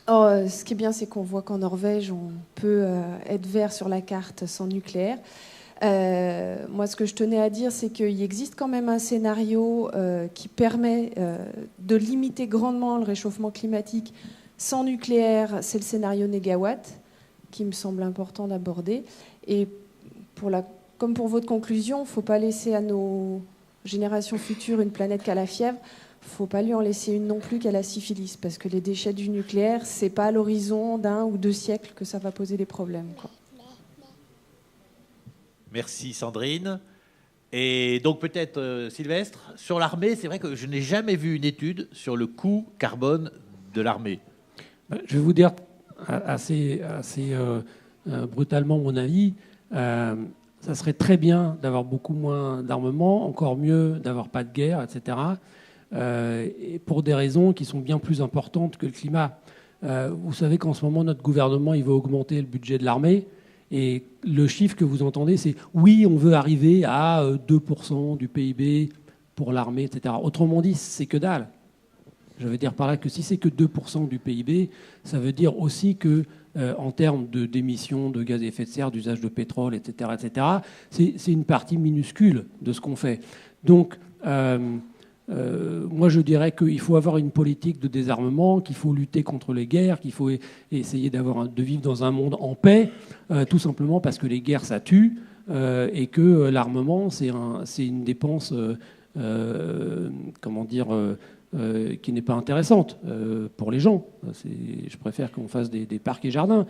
Or, ce qui est bien, c'est qu'on voit qu'en Norvège, on peut être vert sur la carte sans nucléaire. Moi, ce que je tenais à dire, c'est qu'il existe quand même un scénario qui permet de limiter grandement le réchauffement climatique sans nucléaire. C'est le scénario négawatt, qui me semble important d'aborder. Et comme pour votre conclusion, il ne faut pas laisser à nos générations futures une planète qui a la fièvre. Il ne faut pas lui en laisser une non plus qui a la syphilis, parce que les déchets du nucléaire, ce n'est pas à l'horizon d'1 ou 2 siècles que ça va poser des problèmes, quoi. Merci Sandrine. Et donc peut-être, Sylvestre, sur l'armée, c'est vrai que je n'ai jamais vu une étude sur le coût carbone de l'armée. Je vais vous dire assez brutalement mon avis. Ça serait très bien d'avoir beaucoup moins d'armement, encore mieux d'avoir pas de guerre, etc. Et pour des raisons qui sont bien plus importantes que le climat. Vous savez qu'en ce moment, notre gouvernement il veut augmenter le budget de l'armée. Et le chiffre que vous entendez, c'est oui, on veut arriver à 2% du PIB pour l'armée, etc. Autrement dit, c'est que dalle. Je veux dire par là que si c'est que 2% du PIB, ça veut dire aussi que en termes d'émissions de gaz à effet de serre, d'usage de pétrole, etc., c'est une partie minuscule de ce qu'on fait. Donc, moi, je dirais qu'il faut avoir une politique de désarmement, qu'il faut lutter contre les guerres, qu'il faut essayer de vivre dans un monde en paix, tout simplement parce que les guerres, ça tue, et que l'armement, c'est une dépense, comment dire, qui n'est pas intéressante pour les gens. Je préfère qu'on fasse des parcs et jardins.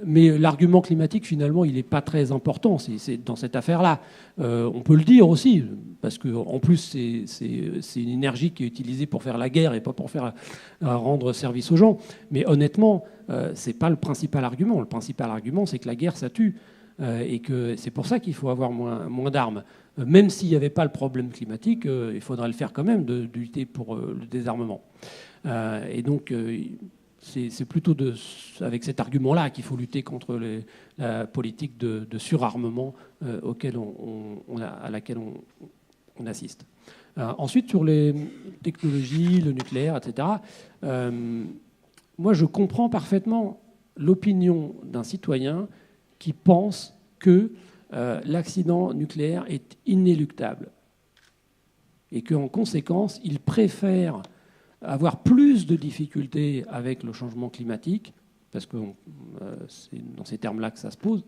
Mais l'argument climatique, finalement, il n'est pas très important c'est dans cette affaire-là. On peut le dire aussi, parce qu'en plus, c'est une énergie qui est utilisée pour faire la guerre et pas pour rendre service aux gens. Mais honnêtement, ce n'est pas le principal argument. Le principal argument, c'est que la guerre, ça tue. Et que c'est pour ça qu'il faut avoir moins d'armes. Même s'il n'y avait pas le problème climatique, il faudrait le faire quand même, de lutter pour le désarmement. Et donc, c'est plutôt avec cet argument-là qu'il faut lutter contre la politique de surarmement à laquelle on assiste. Ensuite, sur les technologies, le nucléaire, etc., moi, je comprends parfaitement l'opinion d'un citoyen qui pense que l'accident nucléaire est inéluctable et qu'en conséquence, il préfère avoir plus de difficultés avec le changement climatique, parce que c'est dans ces termes-là que ça se pose,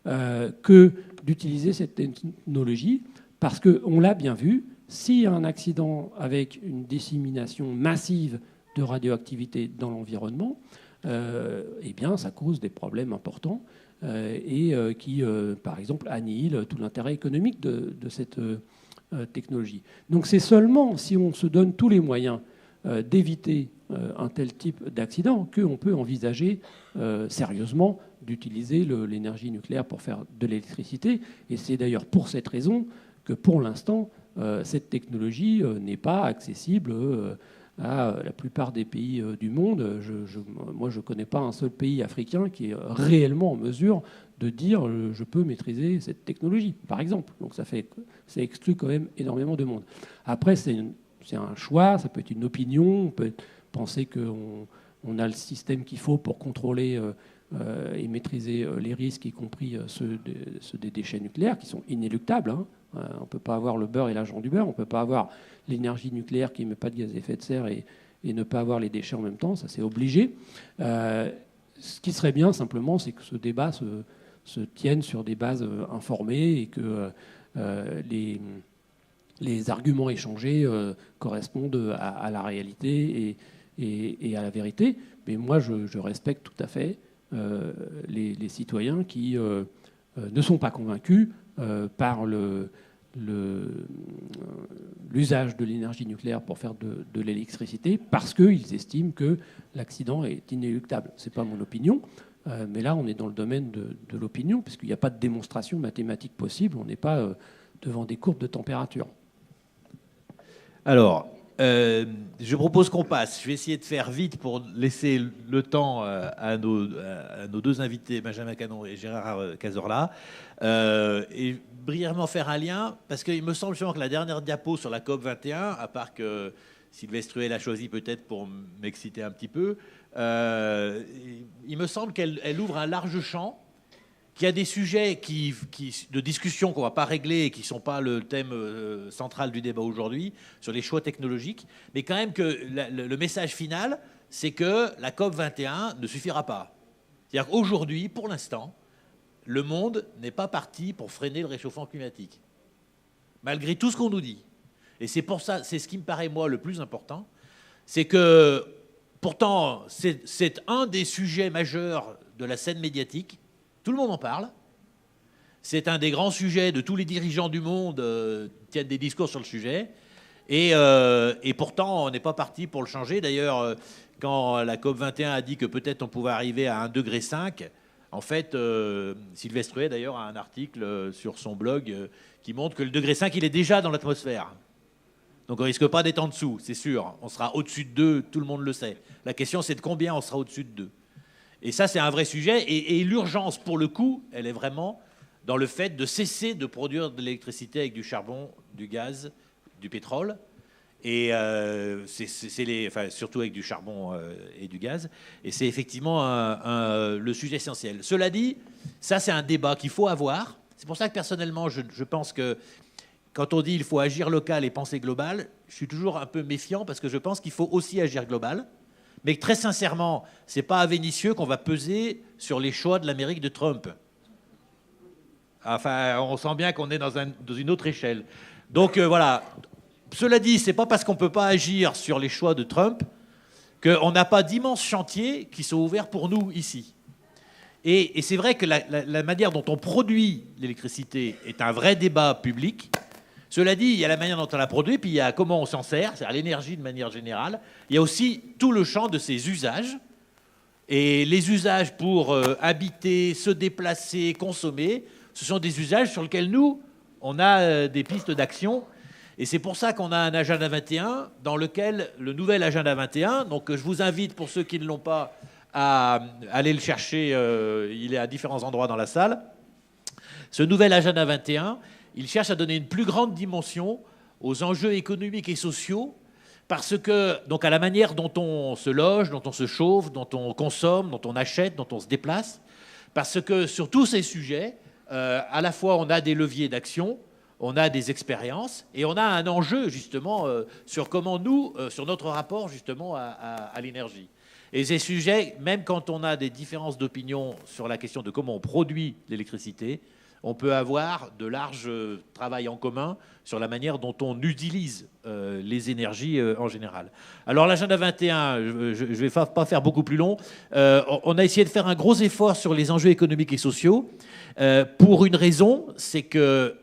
que d'utiliser cette technologie, parce qu'on l'a bien vu, s'il y a un accident avec une dissémination massive de radioactivité dans l'environnement, eh bien, ça cause des problèmes importants et qui, par exemple, annihilent tout l'intérêt économique de cette technologie. Donc c'est seulement si on se donne tous les moyens d'éviter un tel type d'accident qu'on peut envisager sérieusement d'utiliser l'énergie nucléaire pour faire de l'électricité. Et c'est d'ailleurs pour cette raison que pour l'instant, cette technologie n'est pas accessible à la plupart des pays du monde. Moi, je ne connais pas un seul pays africain qui est réellement en mesure de dire je peux maîtriser cette technologie, par exemple. Donc ça exclut quand même énormément de monde. Après, c'est un choix, ça peut être une opinion, on peut penser qu'on a le système qu'il faut pour contrôler et maîtriser les risques, y compris ceux des déchets nucléaires, qui sont inéluctables. Hein. On ne peut pas avoir le beurre et l'argent du beurre, on ne peut pas avoir l'énergie nucléaire qui n'émet pas de gaz à effet de serre et ne pas avoir les déchets en même temps, ça c'est obligé. Ce qui serait bien simplement, c'est que ce débat se tienne sur des bases informées et que les arguments échangés correspondent à la réalité et à la vérité. Mais moi, je respecte tout à fait les citoyens qui ne sont pas convaincus par l'usage de l'énergie nucléaire pour faire de l'électricité parce qu'ils estiment que l'accident est inéluctable. Ce n'est pas mon opinion, mais là on est dans le domaine de l'opinion puisqu'il n'y a pas de démonstration mathématique possible, on n'est pas devant des courbes de température. Alors, je propose qu'on passe. Je vais essayer de faire vite pour laisser le temps à nos deux invités, Benjamin Canon et Gérard Cazorla, et brièvement faire un lien, parce qu'il me semble que la dernière diapo sur la COP 21, à part que Sylvestre Truel a choisi peut-être pour m'exciter un petit peu, il me semble qu'elle ouvre un large champ, qu'il y a des sujets de discussion qu'on ne va pas régler et qui ne sont pas le thème central du débat aujourd'hui, sur les choix technologiques, mais quand même que le message final, c'est que la COP 21 ne suffira pas. C'est-à-dire qu'aujourd'hui, pour l'instant, le monde n'est pas parti pour freiner le réchauffement climatique, malgré tout ce qu'on nous dit. Et c'est pour ça, c'est ce qui me paraît, moi, le plus important, c'est que, pourtant, c'est un des sujets majeurs de la scène médiatique. Tout le monde en parle, C'est un des grands sujets de tous les dirigeants du monde tiennent des discours sur le sujet. Et pourtant, on n'est pas parti pour le changer. D'ailleurs, quand la COP21 a dit que peut-être on pouvait arriver à 1,5 degré, en fait, Sylvestre Huet, d'ailleurs, a un article sur son blog qui montre que le 1,5 degré, il est déjà dans l'atmosphère. Donc on ne risque pas d'être en dessous, c'est sûr. On sera au-dessus de 2, tout le monde le sait. La question, c'est de combien on sera au-dessus de 2. Et ça, c'est un vrai sujet. Et l'urgence, pour le coup, elle est vraiment dans le fait de cesser de produire de l'électricité avec du charbon, du gaz, du pétrole. Et surtout avec du charbon et du gaz. Et c'est effectivement le sujet essentiel. Cela dit, ça, c'est un débat qu'il faut avoir. C'est pour ça que, personnellement, je pense que quand on dit qu'il faut agir local et penser global, je suis toujours un peu méfiant parce que je pense qu'il faut aussi agir global. Mais très sincèrement, ce n'est pas à Vénissieux qu'on va peser sur les choix de l'Amérique de Trump. Enfin, on sent bien qu'on est dans une autre échelle. Donc voilà. Cela dit, ce n'est pas parce qu'on ne peut pas agir sur les choix de Trump qu'on n'a pas d'immenses chantiers qui sont ouverts pour nous ici. Et c'est vrai que la manière dont on produit l'électricité est un vrai débat public. Cela dit, il y a la manière dont on la produit, puis il y a comment on s'en sert, c'est-à-dire l'énergie de manière générale. Il y a aussi tout le champ de ses usages. Et les usages pour habiter, se déplacer, consommer, ce sont des usages sur lesquels nous, on a des pistes d'action. Et c'est pour ça qu'on a un agenda 21 dans lequel le nouvel agenda 21, donc je vous invite pour ceux qui ne l'ont pas à aller le chercher, il est à différents endroits dans la salle. Ce nouvel agenda 21, il cherche à donner une plus grande dimension aux enjeux économiques et sociaux parce que, donc à la manière dont on se loge, dont on se chauffe, dont on consomme, dont on achète, dont on se déplace, parce que sur tous ces sujets, à la fois on a des leviers d'action, on a des expériences et on a un enjeu justement sur comment nous, sur notre rapport justement à l'énergie. Et ces sujets, même quand on a des différences d'opinion sur la question de comment on produit l'électricité, on peut avoir de larges travails en commun sur la manière dont on utilise les énergies en général. Alors l'agenda 21, je ne vais pas faire beaucoup plus long, on a essayé de faire un gros effort sur les enjeux économiques et sociaux pour une raison, c'est que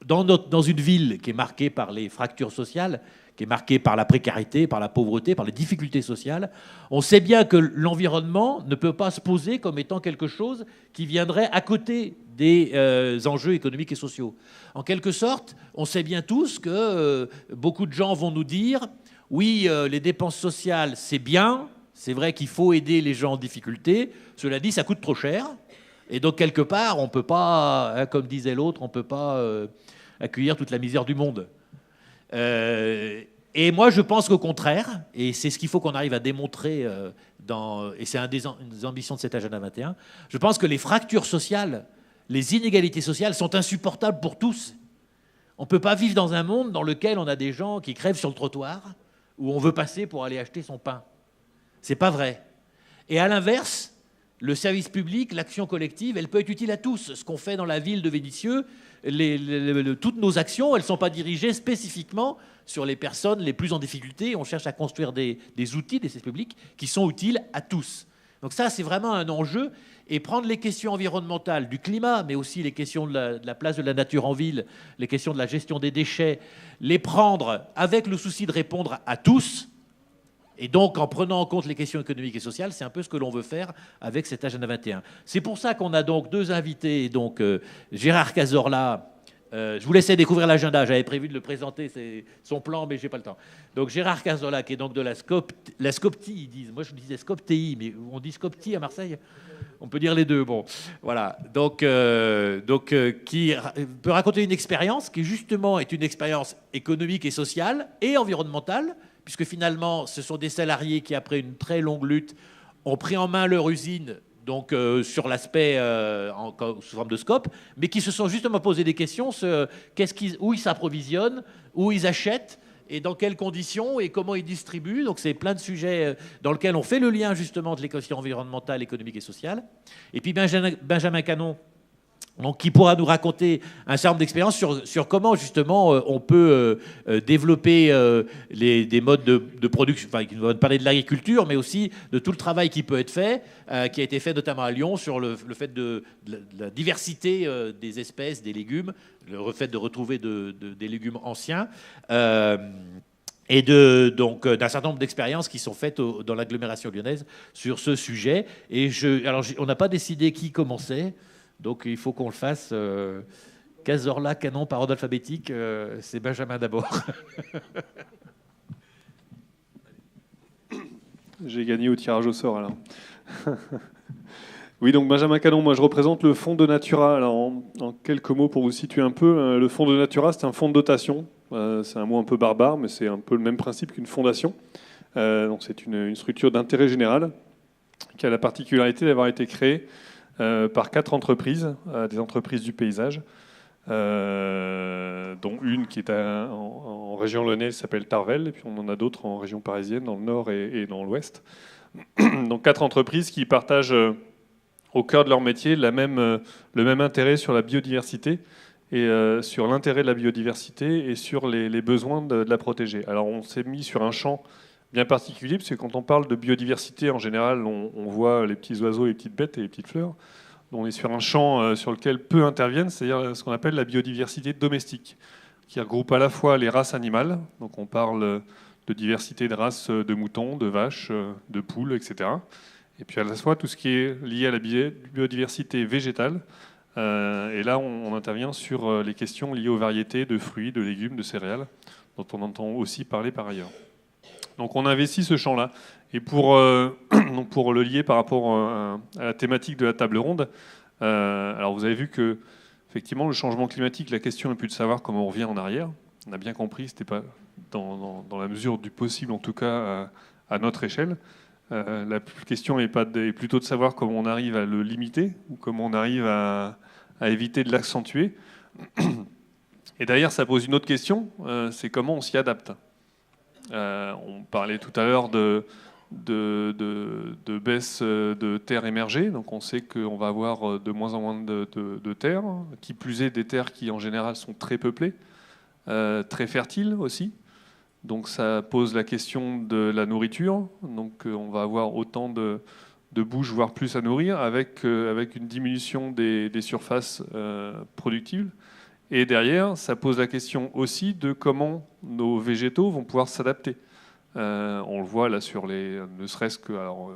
dans une ville qui est marquée par les fractures sociales, qui est marquée par la précarité, par la pauvreté, par les difficultés sociales, on sait bien que l'environnement ne peut pas se poser comme étant quelque chose qui viendrait à côté des enjeux économiques et sociaux. En quelque sorte, on sait bien tous que beaucoup de gens vont nous dire « Oui, les dépenses sociales, c'est bien, c'est vrai qu'il faut aider les gens en difficulté, cela dit, ça coûte trop cher. Et donc, quelque part, on ne peut pas, hein, comme disait l'autre, on ne peut pas accueillir toute la misère du monde. » Et moi, je pense qu'au contraire, et c'est ce qu'il faut qu'on arrive à démontrer, et c'est une des ambitions de cet agenda 21, je pense que les fractures sociales, les inégalités sociales sont insupportables pour tous. On ne peut pas vivre dans un monde dans lequel on a des gens qui crèvent sur le trottoir, où on veut passer pour aller acheter son pain. C'est pas vrai. Et à l'inverse, le service public, l'action collective, elle peut être utile à tous. Ce qu'on fait dans la ville de Vénissieux, toutes nos actions, elles ne sont pas dirigées spécifiquement sur les personnes les plus en difficulté. On cherche à construire des outils, des services publics, qui sont utiles à tous. Donc ça, c'est vraiment un enjeu. Et prendre les questions environnementales du climat, mais aussi les questions de la place de la nature en ville, les questions de la gestion des déchets, les prendre avec le souci de répondre à tous, et donc, en prenant en compte les questions économiques et sociales, c'est un peu ce que l'on veut faire avec cet agenda 21. C'est pour ça qu'on a donc deux invités, donc Gérard Cazorla. Je vous laissais découvrir l'agenda. J'avais prévu de le présenter, c'est son plan, mais j'ai pas le temps. Donc Gérard Cazorla, qui est donc de la Scopti, ils disent. Moi, je disais Scopti, mais on dit Scopti à Marseille. On peut dire les deux. Bon, voilà. Donc, qui peut raconter une expérience qui justement est une expérience économique et sociale et environnementale, puisque finalement, ce sont des salariés qui, après une très longue lutte, ont pris en main leur usine, donc sur l'aspect sous forme de scope, mais qui se sont justement posé des questions sur où ils s'approvisionnent, où ils achètent, et dans quelles conditions, et comment ils distribuent. Donc c'est plein de sujets dans lesquels on fait le lien justement de l'équation environnementale, économique et sociale. Et puis Benjamin Canon, Donc, qui pourra nous raconter un certain nombre d'expériences sur comment, justement, on peut développer des modes de production, enfin, qui va parler de l'agriculture, mais aussi de tout le travail qui peut être fait, qui a été fait notamment à Lyon sur le fait de la diversité des espèces, des légumes, le fait de retrouver des légumes anciens. Et donc d'un certain nombre d'expériences qui sont faites dans l'agglomération lyonnaise sur ce sujet. Et alors, on n'a pas décidé qui commençait. Donc il faut qu'on le fasse. Cazorla, canon, par ordre alphabétique, c'est Benjamin d'abord. J'ai gagné au tirage au sort alors. Oui, donc Benjamin Canon, moi je représente le fonds de Natura. Alors en quelques mots pour vous situer un peu, le fonds de Natura c'est un fonds de dotation. C'est un mot un peu barbare, mais c'est un peu le même principe qu'une fondation. Donc c'est une structure d'intérêt général qui a la particularité d'avoir été créée par 4 entreprises, des entreprises du paysage, dont une qui est en région lyonnaise, s'appelle Tarvel, et puis on en a d'autres en région parisienne, dans le nord et dans l'ouest. Donc 4 entreprises qui partagent au cœur de leur métier le même intérêt sur la biodiversité, et sur l'intérêt de la biodiversité et sur les besoins de la protéger. Alors on s'est mis sur un champ bien particulier, parce que quand on parle de biodiversité, en général, on voit les petits oiseaux, les petites bêtes et les petites fleurs. On est sur un champ sur lequel peu interviennent, c'est-à-dire ce qu'on appelle la biodiversité domestique, qui regroupe à la fois les races animales, donc on parle de diversité de races de moutons, de vaches, de poules, etc. Et puis à la fois tout ce qui est lié à la biodiversité végétale. Et là, on intervient sur les questions liées aux variétés de fruits, de légumes, de céréales, dont on entend aussi parler par ailleurs. Donc on investit ce champ-là. Et pour le lier par rapport à la thématique de la table ronde, alors vous avez vu que effectivement le changement climatique, la question n'est plus de savoir comment on revient en arrière. On a bien compris, c'était pas dans la mesure du possible, en tout cas à notre échelle. La question est plutôt de savoir comment on arrive à le limiter ou comment on arrive à éviter de l'accentuer. Et d'ailleurs, ça pose une autre question, c'est comment on s'y adapte. On parlait tout à l'heure de baisse de terres émergées, donc on sait qu'on va avoir de moins en moins de terres, qui plus est des terres qui en général sont très peuplées, très fertiles aussi. Donc ça pose la question de la nourriture, donc on va avoir autant de bouches, voire plus à nourrir, avec une diminution des surfaces productives. Et derrière, ça pose la question aussi de comment nos végétaux vont pouvoir s'adapter. On le voit là sur ne serait-ce que, alors,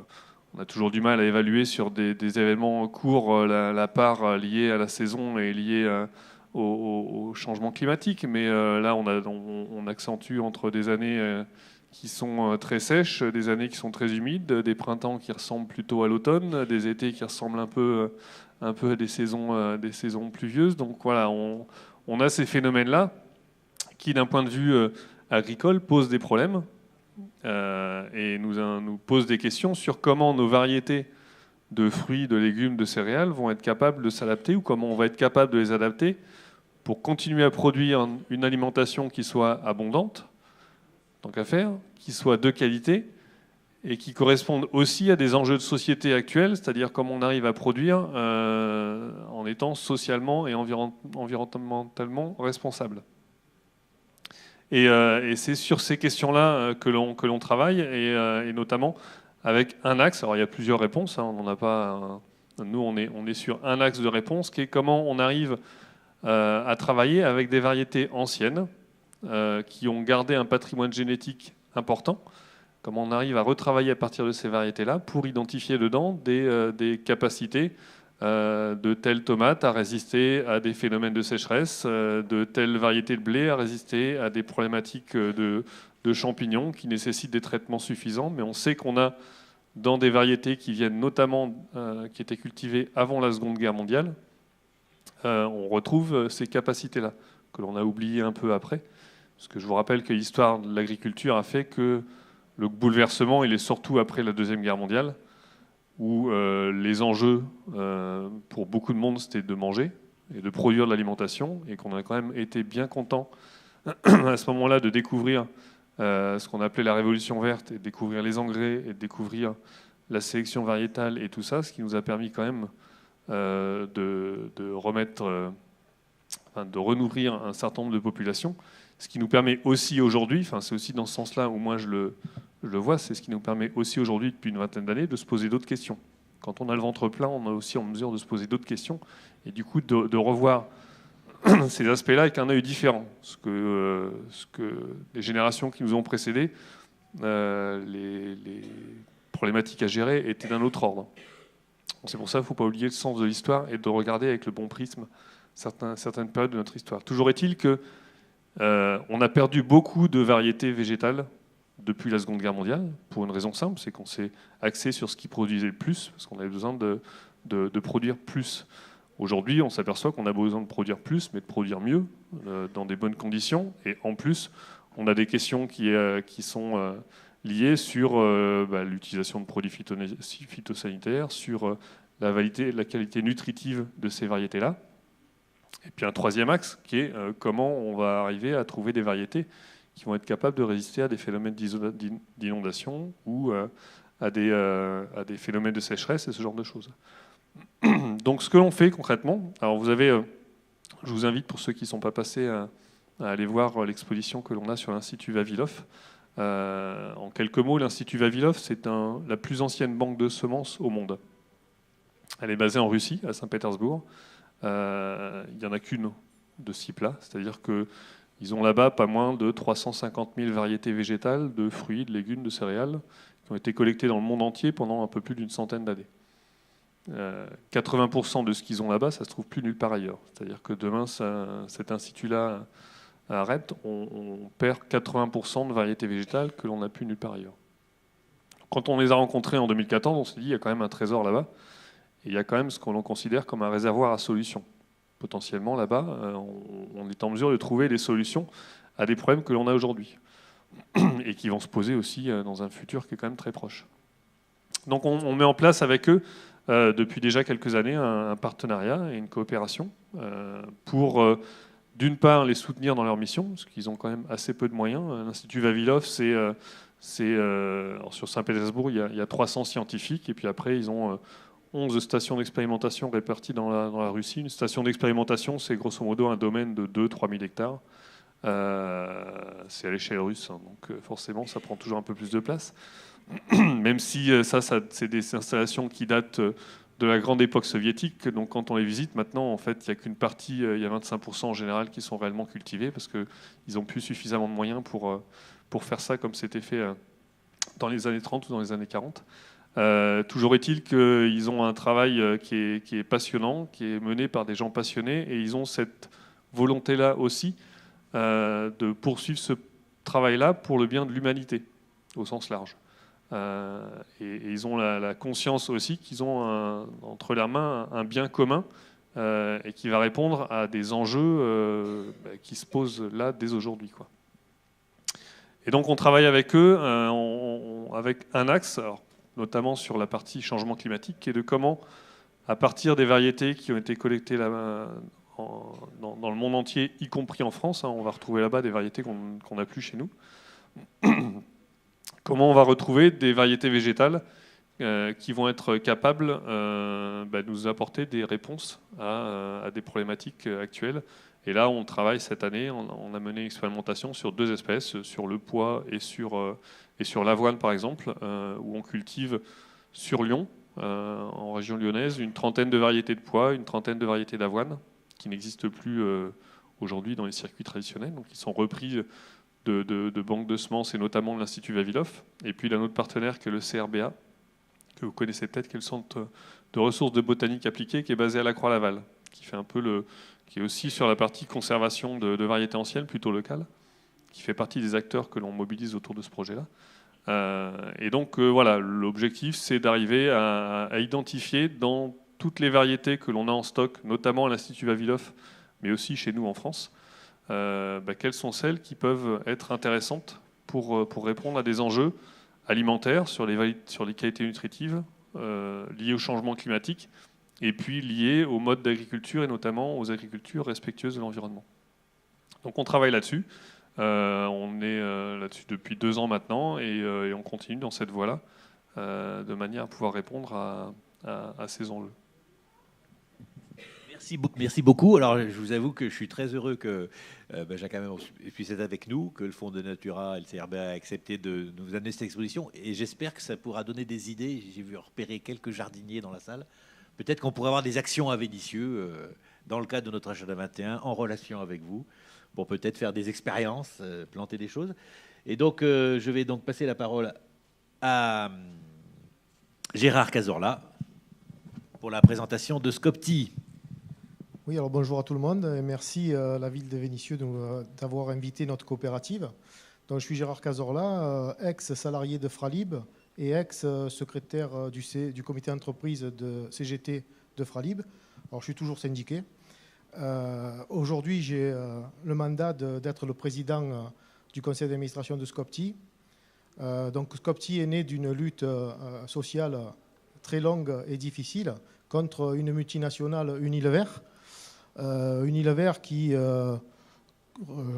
on a toujours du mal à évaluer sur des événements courts la part liée à la saison et liée au changement climatique. Mais là, on accentue entre des années qui sont très sèches, des années qui sont très humides, des printemps qui ressemblent plutôt à l'automne, des étés qui ressemblent un peu à des saisons pluvieuses. Donc voilà, on a ces phénomènes-là qui, d'un point de vue agricole, posent des problèmes et nous posent des questions sur comment nos variétés de fruits, de légumes, de céréales vont être capables de s'adapter, ou comment on va être capable de les adapter pour continuer à produire une alimentation qui soit abondante, tant qu'à faire, qui soit de qualité, et qui corresponde aussi à des enjeux de société actuels, c'est-à-dire comment on arrive à produire en étant socialement et environnementalement responsable. Et c'est sur ces questions-là que l'on travaille, et notamment avec un axe. Alors il y a plusieurs réponses, hein, on n'en a pas. Nous, on est sur un axe de réponse qui est comment on arrive à travailler avec des variétés anciennes qui ont gardé un patrimoine génétique important. Comment on arrive à retravailler à partir de ces variétés-là pour identifier dedans des capacités de telles tomates à résister à des phénomènes de sécheresse, de telles variétés de blé à résister à des problématiques de champignons qui nécessitent des traitements suffisants. Mais on sait qu'on a dans des variétés qui viennent notamment, qui étaient cultivées avant la Seconde Guerre mondiale, on retrouve ces capacités-là, que l'on a oubliées un peu après. Parce que je vous rappelle que l'histoire de l'agriculture a fait que le bouleversement, il est surtout après la Deuxième Guerre mondiale, où les enjeux pour beaucoup de monde, c'était de manger et de produire de l'alimentation, et qu'on a quand même été bien content à ce moment-là de découvrir ce qu'on appelait la révolution verte, et de découvrir les engrais, et de découvrir la sélection variétale et tout ça, ce qui nous a permis quand même de remettre, de renourrir un certain nombre de populations. Ce qui nous permet aussi aujourd'hui, c'est aussi dans ce sens-là où moi je le vois, c'est ce qui nous permet aussi aujourd'hui, depuis une vingtaine d'années, de se poser d'autres questions. Quand on a le ventre plein, on est aussi en mesure de se poser d'autres questions et du coup de revoir ces aspects-là avec un œil différent. Ce que les générations qui nous ont précédés, les problématiques à gérer étaient d'un autre ordre. C'est pour ça qu'il ne faut pas oublier le sens de l'histoire et de regarder avec le bon prisme certaines périodes de notre histoire. Toujours est-il que on a perdu beaucoup de variétés végétales depuis la Seconde Guerre mondiale, pour une raison simple, c'est qu'on s'est axé sur ce qui produisait le plus, parce qu'on avait besoin de produire plus. Aujourd'hui, on s'aperçoit qu'on a besoin de produire plus, mais de produire mieux, dans des bonnes conditions. Et en plus, on a des questions qui sont liées sur l'utilisation de produits phytosanitaires, sur la qualité nutritive de ces variétés-là. Et puis un troisième axe qui est comment on va arriver à trouver des variétés qui vont être capables de résister à des phénomènes d'inondation ou à des phénomènes de sécheresse et ce genre de choses. Donc ce que l'on fait concrètement, alors vous avez, je vous invite pour ceux qui ne sont pas passés à aller voir l'exposition que l'on a sur l'Institut Vavilov. En quelques mots, l'Institut Vavilov, c'est la plus ancienne banque de semences au monde. Elle est basée en Russie, à Saint-Pétersbourg. Il n'y en a qu'une de ce type-là, c'est-à-dire qu'ils ont là-bas pas moins de 350 000 variétés végétales, de fruits, de légumes, de céréales, qui ont été collectées dans le monde entier pendant un peu plus d'une centaine d'années. 80% de ce qu'ils ont là-bas, ça se trouve plus nulle part ailleurs. C'est-à-dire que demain, cet institut-là arrête, on perd 80% de variétés végétales que l'on n'a plus nulle part ailleurs. Quand on les a rencontrés en 2014, on s'est dit il y a quand même un trésor là-bas. Et il y a quand même ce qu'on considère comme un réservoir à solutions. Potentiellement, là-bas, on est en mesure de trouver des solutions à des problèmes que l'on a aujourd'hui et qui vont se poser aussi dans un futur qui est quand même très proche. Donc on met en place avec eux, depuis déjà quelques années, un partenariat et une coopération pour, d'une part, les soutenir dans leur mission, parce qu'ils ont quand même assez peu de moyens. L'Institut Vavilov, sur Saint-Pétersbourg, il y a 300 scientifiques, et puis après, ils ont 11 stations d'expérimentation réparties dans la Russie. Une station d'expérimentation, c'est grosso modo un domaine de 2-3 000 hectares. C'est à l'échelle russe, hein, donc forcément, ça prend toujours un peu plus de place. Même si c'est des installations qui datent de la grande époque soviétique. Donc quand on les visite, maintenant, en fait, il n'y a qu'une partie, il y a 25% en général qui sont réellement cultivés, parce qu'ils n'ont plus suffisamment de moyens pour faire ça comme c'était fait dans les années 30 ou dans les années 40. Toujours est-il qu'ils ont un travail qui est passionnant, qui est mené par des gens passionnés, et ils ont cette volonté-là aussi de poursuivre ce travail-là pour le bien de l'humanité, au sens large. Et ils ont la conscience aussi qu'ils ont entre leurs mains un bien commun et qui va répondre à des enjeux qui se posent là dès aujourd'hui, quoi. Et donc on travaille avec eux avec un axe, alors, notamment sur la partie changement climatique, qui est de comment, à partir des variétés qui ont été collectées là, dans le monde entier, y compris en France, hein, on va retrouver là-bas des variétés qu'on n'a plus chez nous, comment on va retrouver des variétés végétales qui vont être capables de nous apporter des réponses à des problématiques actuelles. Et là, on travaille cette année, on a mené une expérimentation sur 2 espèces, sur le pois et sur l'avoine, par exemple, où on cultive sur Lyon, en région lyonnaise, une trentaine de variétés de pois, une trentaine de variétés d'avoine, qui n'existent plus aujourd'hui dans les circuits traditionnels, donc ils sont repris de banques de semences et notamment de l'Institut Vavilov. Et puis, il y a notre partenaire qui est le CRBA, que vous connaissez peut-être, qui est le centre de ressources de botanique appliquée, qui est basé à la Croix-Laval, qui fait un peu qui est aussi sur la partie conservation de variétés anciennes, plutôt locales, qui fait partie des acteurs que l'on mobilise autour de ce projet-là. Et donc, voilà, l'objectif, c'est d'arriver à identifier dans toutes les variétés que l'on a en stock, notamment à l'Institut Vavilov, mais aussi chez nous en France, quelles sont celles qui peuvent être intéressantes pour répondre à des enjeux alimentaires sur les qualités nutritives liées au changement climatique, et puis liées au mode d'agriculture et notamment aux agricultures respectueuses de l'environnement. Donc on travaille là-dessus. On est là-dessus depuis 2 ans maintenant et on continue dans cette voie-là de manière à pouvoir répondre à ces enjeux. Merci beaucoup. Alors, je vous avoue que je suis très heureux que Jacques Hamel puisse être avec nous, que le Fonds de Natura et le CRB a accepté de nous amener cette exposition. Et j'espère que ça pourra donner des idées. J'ai vu repérer quelques jardiniers dans la salle. Peut-être qu'on pourrait avoir des actions à Vénissieux dans le cadre de notre agenda 21, en relation avec vous, pour peut-être faire des expériences, planter des choses. Et donc, je vais donc passer la parole à Gérard Cazorla pour la présentation de Scopti. Oui, alors bonjour à tout le monde et merci à la ville de Vénissieux d'avoir invité notre coopérative. Donc, je suis Gérard Cazorla, ex-salarié de Fralib et ex-secrétaire du comité d'entreprise de CGT de Fralib. Alors, je suis toujours syndiqué. Aujourd'hui, j'ai le mandat d'être le président du conseil d'administration de Scopti. Donc, Scopti est né d'une lutte sociale très longue et difficile contre une multinationale Unilever. Unilever qui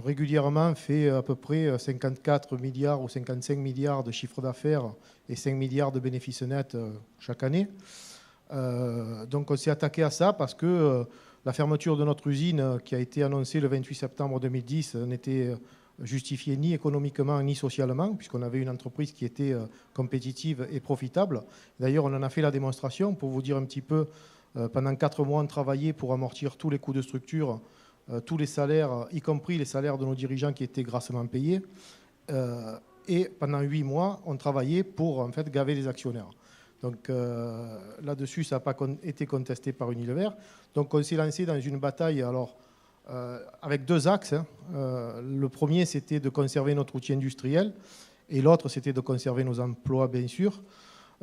régulièrement fait à peu près 54 milliards ou 55 milliards de chiffre d'affaires et 5 milliards de bénéfices nets chaque année. Donc on s'est attaqué à ça parce que la fermeture de notre usine qui a été annoncée le 28 septembre 2010 n'était justifiée ni économiquement ni socialement, puisqu'on avait une entreprise qui était compétitive et profitable. D'ailleurs, on en a fait la démonstration pour vous dire un petit peu. Pendant 4 mois, on travaillait pour amortir tous les coûts de structure, tous les salaires, y compris les salaires de nos dirigeants qui étaient grassement payés. Et pendant 8 mois, on travaillait pour en fait gaver les actionnaires. Donc là-dessus, ça n'a pas été contesté par Unilever. Donc on s'est lancé dans une bataille avec 2 axes. Le premier, c'était de conserver notre outil industriel et l'autre, c'était de conserver nos emplois, bien sûr.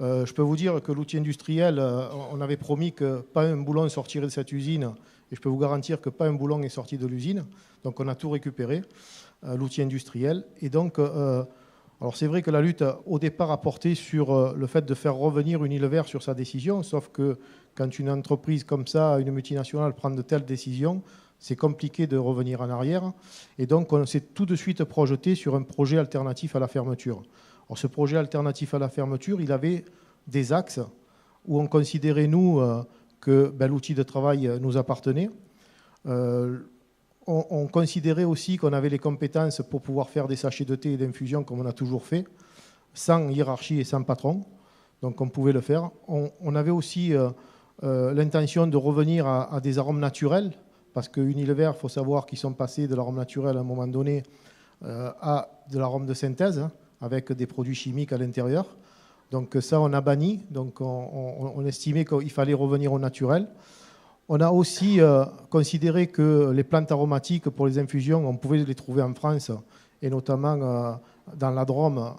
Je peux vous dire que l'outil industriel, on avait promis que pas un boulon sortirait de cette usine et je peux vous garantir que pas un boulon est sorti de l'usine. Donc on a tout récupéré, l'outil industriel. Et donc, alors c'est vrai que la lutte au départ a porté sur le fait de faire revenir Unilever sur sa décision, sauf que quand une entreprise comme ça, une multinationale, prend de telles décisions, c'est compliqué de revenir en arrière. Et donc on s'est tout de suite projeté sur un projet alternatif à la fermeture. Alors, ce projet alternatif à la fermeture, il avait des axes où on considérait, nous, que l'outil de travail nous appartenait. On considérait aussi qu'on avait les compétences pour pouvoir faire des sachets de thé et d'infusion comme on a toujours fait, sans hiérarchie et sans patron. Donc on pouvait le faire. On avait aussi l'intention de revenir à des arômes naturels, parce que Unilever, il faut savoir qu'ils sont passés de l'arôme naturel à un moment donné à de l'arôme de synthèse, avec des produits chimiques à l'intérieur. Donc ça, on a banni. Donc on estimait qu'il fallait revenir au naturel. On a aussi considéré que les plantes aromatiques pour les infusions, on pouvait les trouver en France, et notamment dans la Drôme,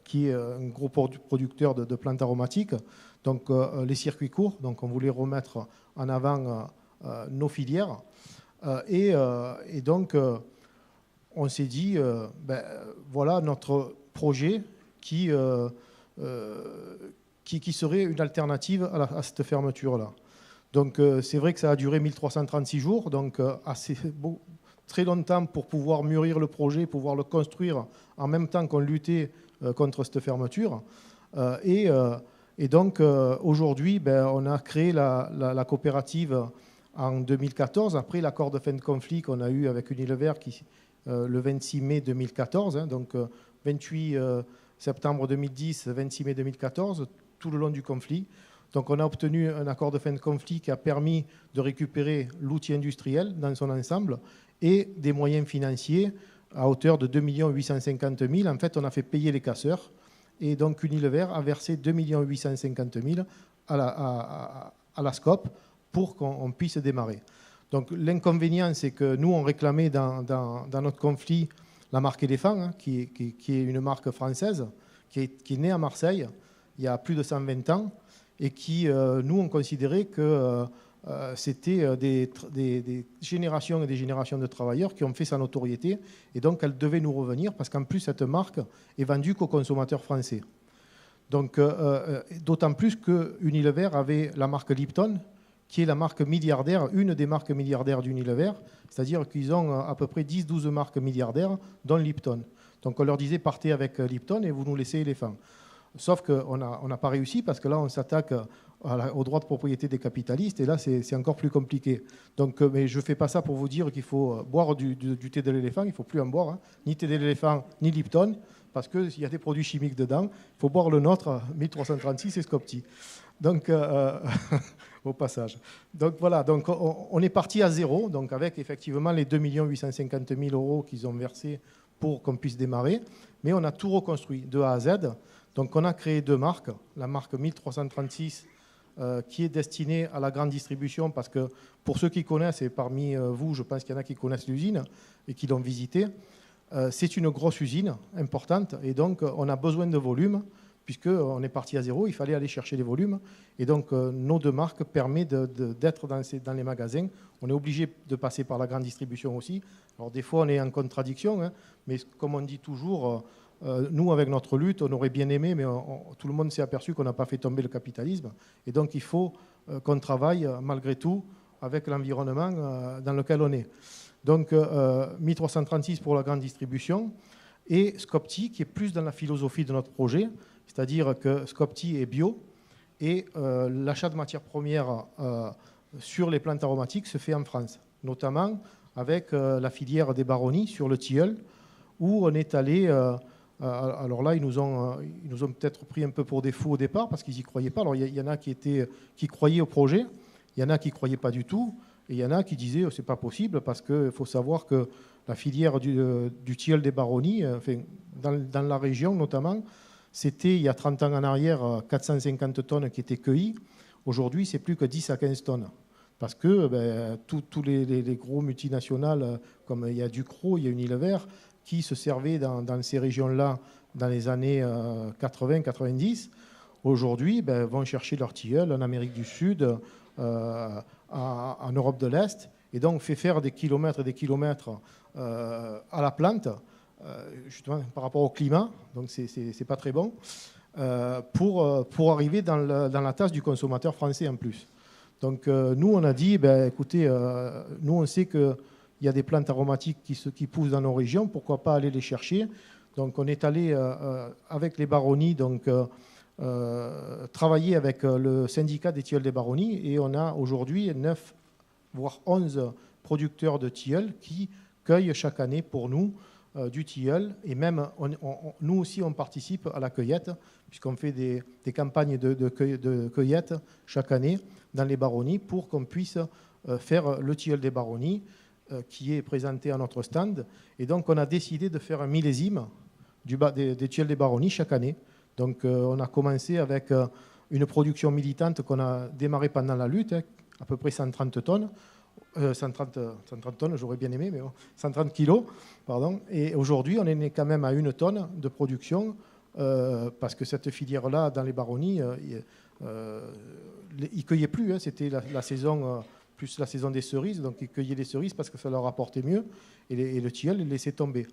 qui est un gros producteur de plantes aromatiques. Donc les circuits courts, donc on voulait remettre en avant nos filières. Et donc on s'est dit, voilà notre projet qui serait une alternative à cette fermeture-là. Donc c'est vrai que ça a duré 1336 jours, donc très longtemps pour pouvoir mûrir le projet, pouvoir le construire en même temps qu'on luttait contre cette fermeture. Et donc aujourd'hui, on a créé la coopérative en 2014, après l'accord de fin de conflit qu'on a eu avec Unilever le 26 mai 2014, donc 28 septembre 2010, 26 mai 2014, tout le long du conflit. Donc on a obtenu un accord de fin de conflit qui a permis de récupérer l'outil industriel dans son ensemble et des moyens financiers à hauteur de 2 850 000. En fait, on a fait payer les casseurs et donc Unilever a versé 2 850 000 à la SCOP pour qu'on puisse démarrer. Donc l'inconvénient, c'est que nous, on réclamait dans notre conflit la marque Éléphant, qui est une marque française, qui est née à Marseille il y a plus de 120 ans, et qui, nous, on considérait que c'était des générations et des générations de travailleurs qui ont fait sa notoriété, et donc elle devait nous revenir, parce qu'en plus, cette marque est vendue qu'aux consommateurs français. Donc, d'autant plus que Unilever avait la marque Lipton, qui est la marque milliardaire, une des marques milliardaires d'Unilever, c'est-à-dire qu'ils ont à peu près 10-12 marques milliardaires, dont Lipton. Donc on leur disait, partez avec Lipton et vous nous laissez Éléphant. Sauf qu'on n'a pas réussi parce que là, on s'attaque aux droits de propriété des capitalistes et là, c'est encore plus compliqué. Donc, mais je ne fais pas ça pour vous dire qu'il faut boire du thé de l'éléphant. Il ne faut plus en boire, hein. Ni thé de l'éléphant, ni Lipton, parce qu'il y a des produits chimiques dedans. Il faut boire le nôtre, 1336 et Scopti. Donc, au passage. Donc voilà, donc on est parti à zéro, donc avec effectivement les 2 850 000 € qu'ils ont versés pour qu'on puisse démarrer. Mais on a tout reconstruit de A à Z. Donc on a créé 2 marques. La marque 1336 qui est destinée à la grande distribution parce que pour ceux qui connaissent, et parmi vous, je pense qu'il y en a qui connaissent l'usine et qui l'ont visitée, c'est une grosse usine importante et donc on a besoin de volume puisqu'on est parti à zéro, il fallait aller chercher les volumes. Et donc nos 2 marques permettent d'être dans les magasins. On est obligé de passer par la grande distribution aussi. Alors des fois on est en contradiction, hein, mais comme on dit toujours... nous, avec notre lutte, on aurait bien aimé, mais tout le monde s'est aperçu qu'on n'a pas fait tomber le capitalisme. Et donc, il faut qu'on travaille, malgré tout, avec l'environnement dans lequel on est. Donc, 1336 pour la grande distribution et Scopti, qui est plus dans la philosophie de notre projet, c'est-à-dire que Scopti est bio et l'achat de matières premières sur les plantes aromatiques se fait en France, notamment avec la filière des baronnies sur le tilleul, où on est allé... alors là, ils nous ont peut-être pris un peu pour des fous au départ parce qu'ils n'y croyaient pas. Alors il y en a qui croyaient au projet, il y en a qui ne croyaient pas du tout, et il y en a qui disaient c'est pas possible parce qu'il faut savoir que la filière du tilleul des baronnies, enfin, dans la région notamment, c'était il y a 30 ans en arrière 450 tonnes qui étaient cueillies. Aujourd'hui, c'est plus que 10 à 15 tonnes. Parce que tous les gros multinationales, comme il y a Ducros, il y a Unilever, qui se servaient dans ces régions-là dans les années 80-90, aujourd'hui vont chercher leur tilleul en Amérique du Sud, en Europe de l'Est, et donc fait faire des kilomètres et des kilomètres à la plante, justement par rapport au climat, donc c'est pas très bon, pour arriver dans la tasse du consommateur français en plus. Donc nous, on a dit, écoutez, nous on sait que il y a des plantes aromatiques qui poussent dans nos régions, pourquoi pas aller les chercher. Donc on est allé avec les baronnies travailler avec le syndicat des tilleuls des baronnies et on a aujourd'hui 9 voire 11 producteurs de tilleul qui cueillent chaque année pour nous du tilleul et même nous aussi on participe à la cueillette puisqu'on fait des campagnes de cueillette chaque année dans les baronnies pour qu'on puisse faire le tilleul des baronnies qui est présenté à notre stand. Et donc, on a décidé de faire un millésime des tilleuls des baronnies chaque année. Donc, on a commencé avec une production militante qu'on a démarré pendant la lutte, à peu près 130 tonnes. 130 tonnes, j'aurais bien aimé, mais bon, 130 kilos, pardon. Et aujourd'hui, on est quand même à 1 tonne de production parce que cette filière-là, dans les baronnies, ils ne cueillaient plus. Hein, c'était la saison... plus la saison des cerises, donc ils cueillaient les cerises parce que ça leur apportait mieux, et le tilleul, ils laissaient tomber.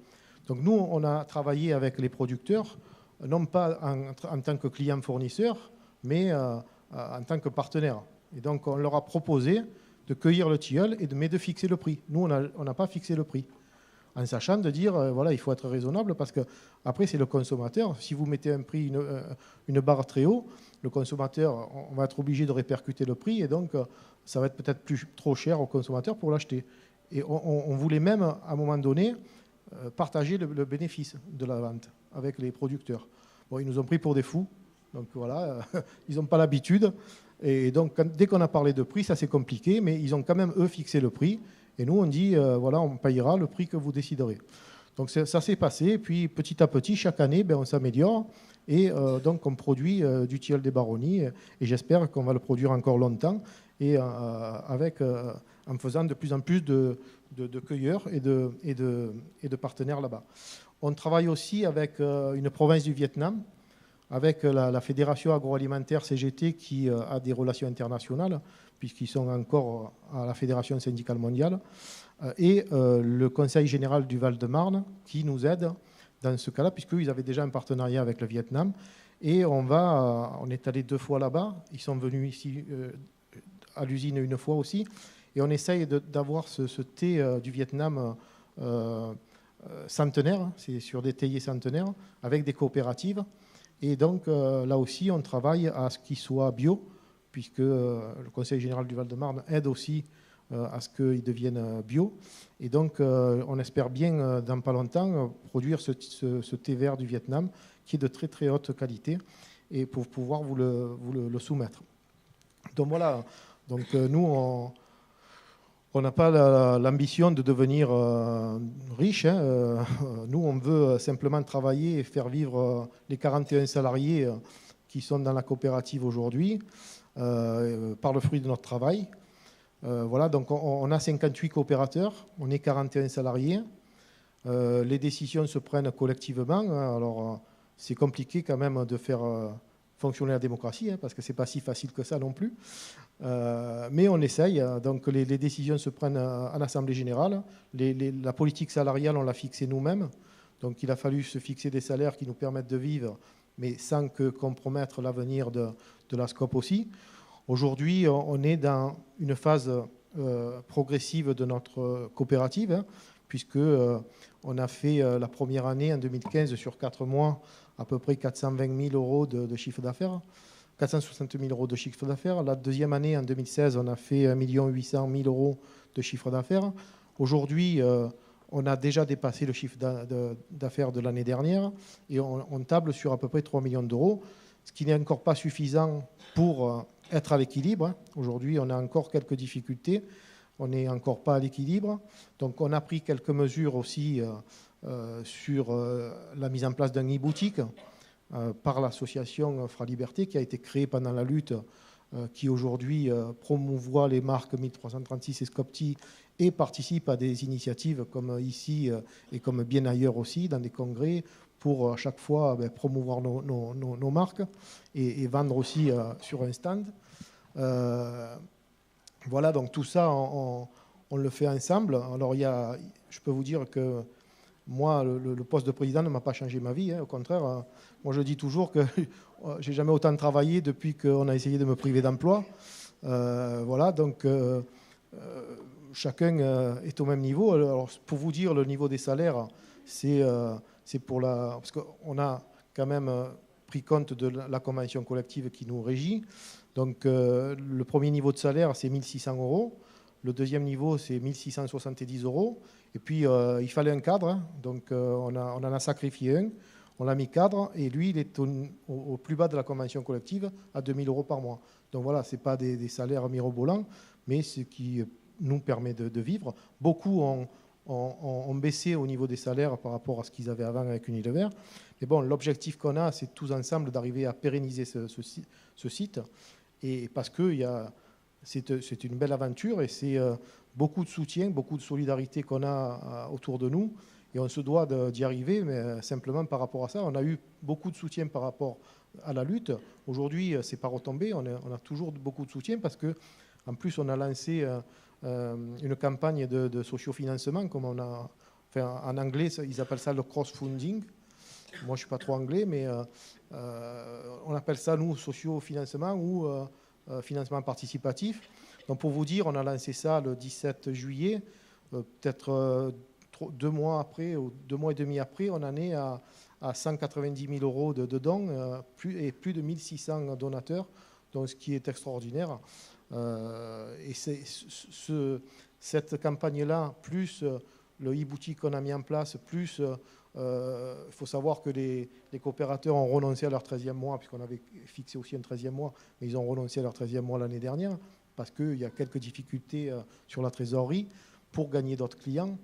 Donc nous, on a travaillé avec les producteurs, non pas en tant que client-fournisseur, mais en tant que partenaire. Et donc on leur a proposé de cueillir le tilleul, mais de fixer le prix. Nous, on n'a pas fixé le prix, en sachant de dire, voilà, il faut être raisonnable, parce que après c'est le consommateur. Si vous mettez un prix, une barre très haut, le consommateur, on va être obligé de répercuter le prix, et donc ça va être peut-être trop cher au consommateur pour l'acheter. Et on voulait même, à un moment donné, partager le bénéfice de la vente avec les producteurs. Bon, ils nous ont pris pour des fous, donc voilà, ils n'ont pas l'habitude. Et donc, dès qu'on a parlé de prix, ça c'est compliqué, mais ils ont quand même, eux, fixé le prix. Et nous, on dit, voilà, on payera le prix que vous déciderez. Donc ça s'est passé, et puis petit à petit, chaque année, on s'améliore. Et donc on produit du tilleul des baronnies, et j'espère qu'on va le produire encore longtemps, et en faisant de plus en plus de cueilleurs et de partenaires là-bas. On travaille aussi avec une province du Vietnam, avec la Fédération agroalimentaire CGT qui a des relations internationales, puisqu'ils sont encore à la Fédération syndicale mondiale, et le Conseil général du Val-de-Marne qui nous aide dans ce cas-là, puisqu'ils avaient déjà un partenariat avec le Vietnam. Et on est allé 2 fois là-bas. Ils sont venus ici à l'usine 1 fois aussi. Et on essaye d'avoir ce thé du Vietnam centenaire, c'est sur des théiers centenaires, avec des coopératives. Et donc, là aussi, on travaille à ce qu'il soit bio, puisque le Conseil général du Val-de-Marne aide aussi à ce qu'il devienne bio. Et donc, on espère bien, dans pas longtemps, produire ce thé vert du Vietnam, qui est de très très haute qualité, et pour pouvoir vous le soumettre. Donc voilà, donc, nous, on n'a pas l'ambition de devenir riche. Hein. Nous, on veut simplement travailler et faire vivre les 41 salariés qui sont dans la coopérative aujourd'hui par le fruit de notre travail. Voilà, donc on a 58 coopérateurs, on est 41 salariés. Les décisions se prennent collectivement. Alors, c'est compliqué quand même de faire fonctionner la démocratie, hein, parce que ce n'est pas si facile que ça non plus. Mais on essaye. Donc les décisions se prennent en Assemblée générale. La politique salariale, on l'a fixée nous-mêmes. Donc il a fallu se fixer des salaires qui nous permettent de vivre, mais sans compromettre l'avenir de la SCOP aussi. Aujourd'hui, on est dans une phase progressive de notre coopérative, hein, puisque on a fait la première année, en 2015, sur 4 mois, à peu près 420 000 euros de chiffre d'affaires. 460 000 euros de chiffre d'affaires. La deuxième année, en 2016, on a fait 1 800 000 euros de chiffre d'affaires. Aujourd'hui, on a déjà dépassé le chiffre d'affaires de l'année dernière et on table sur à peu près 3 millions d'euros, ce qui n'est encore pas suffisant pour être à l'équilibre. Aujourd'hui, on a encore quelques difficultés. On n'est encore pas à l'équilibre. Donc, on a pris quelques mesures aussi sur la mise en place d'un e-boutique par l'association Fra Liberté qui a été créée pendant la lutte, qui aujourd'hui promouvoit les marques 1336 et Scopti et participe à des initiatives comme ici et comme bien ailleurs aussi, dans des congrès, pour à chaque fois promouvoir nos marques et vendre aussi sur un stand. Voilà, donc tout ça, on le fait ensemble. Alors, je peux vous dire que moi, le poste de président ne m'a pas changé ma vie. Hein. Au contraire, moi, je dis toujours que j'ai jamais autant travaillé depuis qu'on a essayé de me priver d'emploi. Voilà, donc chacun est au même niveau. Alors, pour vous dire, le niveau des salaires, c'est parce qu'on a quand même pris compte de la convention collective qui nous régit. Donc, le premier niveau de salaire, c'est 1 600 euros. Le deuxième niveau, c'est 1 670 euros. Et puis, il fallait un cadre. Hein. Donc, on en a sacrifié un. On l'a mis cadre. Et lui, il est au plus bas de la convention collective à 2 000 euros par mois. Donc, voilà, ce n'est pas des salaires mirobolants, mais ce qui nous permet de vivre. Beaucoup ont baissé au niveau des salaires par rapport à ce qu'ils avaient avant avec Unilever. Mais bon, l'objectif qu'on a, c'est tous ensemble d'arriver à pérenniser ce site. Et parce que c'est une belle aventure et c'est beaucoup de soutien, beaucoup de solidarité qu'on a autour de nous. Et on se doit d'y arriver, mais simplement par rapport à ça. On a eu beaucoup de soutien par rapport à la lutte. Aujourd'hui, ce n'est pas retombé. On a toujours beaucoup de soutien parce qu'en plus, on a lancé une campagne de sociofinancement, comme on a. Enfin, en anglais, ils appellent ça le cross-funding. Moi, je ne suis pas trop anglais, mais on appelle ça, nous, sociofinancement ou financement participatif. Donc, pour vous dire, on a lancé ça le 17 juillet. Peut-être 2 mois après, ou 2 mois et demi après, on en est à 190 000 euros de dons et plus de 1 600 donateurs, donc ce qui est extraordinaire. Et cette campagne-là, plus le e-boutique qu'on a mis en place, plus il faut savoir que les coopérateurs ont renoncé à leur 13e mois, puisqu'on avait fixé aussi un 13e mois, mais ils ont renoncé à leur 13e mois l'année dernière, parce qu'il y a quelques difficultés sur la trésorerie pour gagner d'autres clients.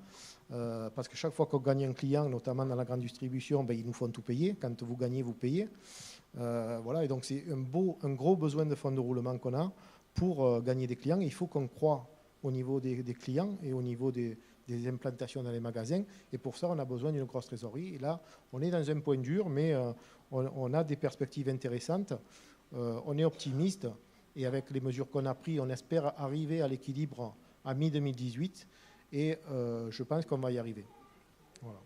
Parce que chaque fois qu'on gagne un client, notamment dans la grande distribution, ils nous font tout payer. Quand vous gagnez, vous payez. Voilà, et donc c'est un gros besoin de fonds de roulement qu'on a pour gagner des clients. Il faut qu'on croie au niveau des clients et au niveau des implantations dans les magasins. Et pour ça, on a besoin d'une grosse trésorerie. Et là, on est dans un point dur, mais on a des perspectives intéressantes. On est optimiste. Et avec les mesures qu'on a prises, on espère arriver à l'équilibre à mi-2018. Et je pense qu'on va y arriver. Voilà.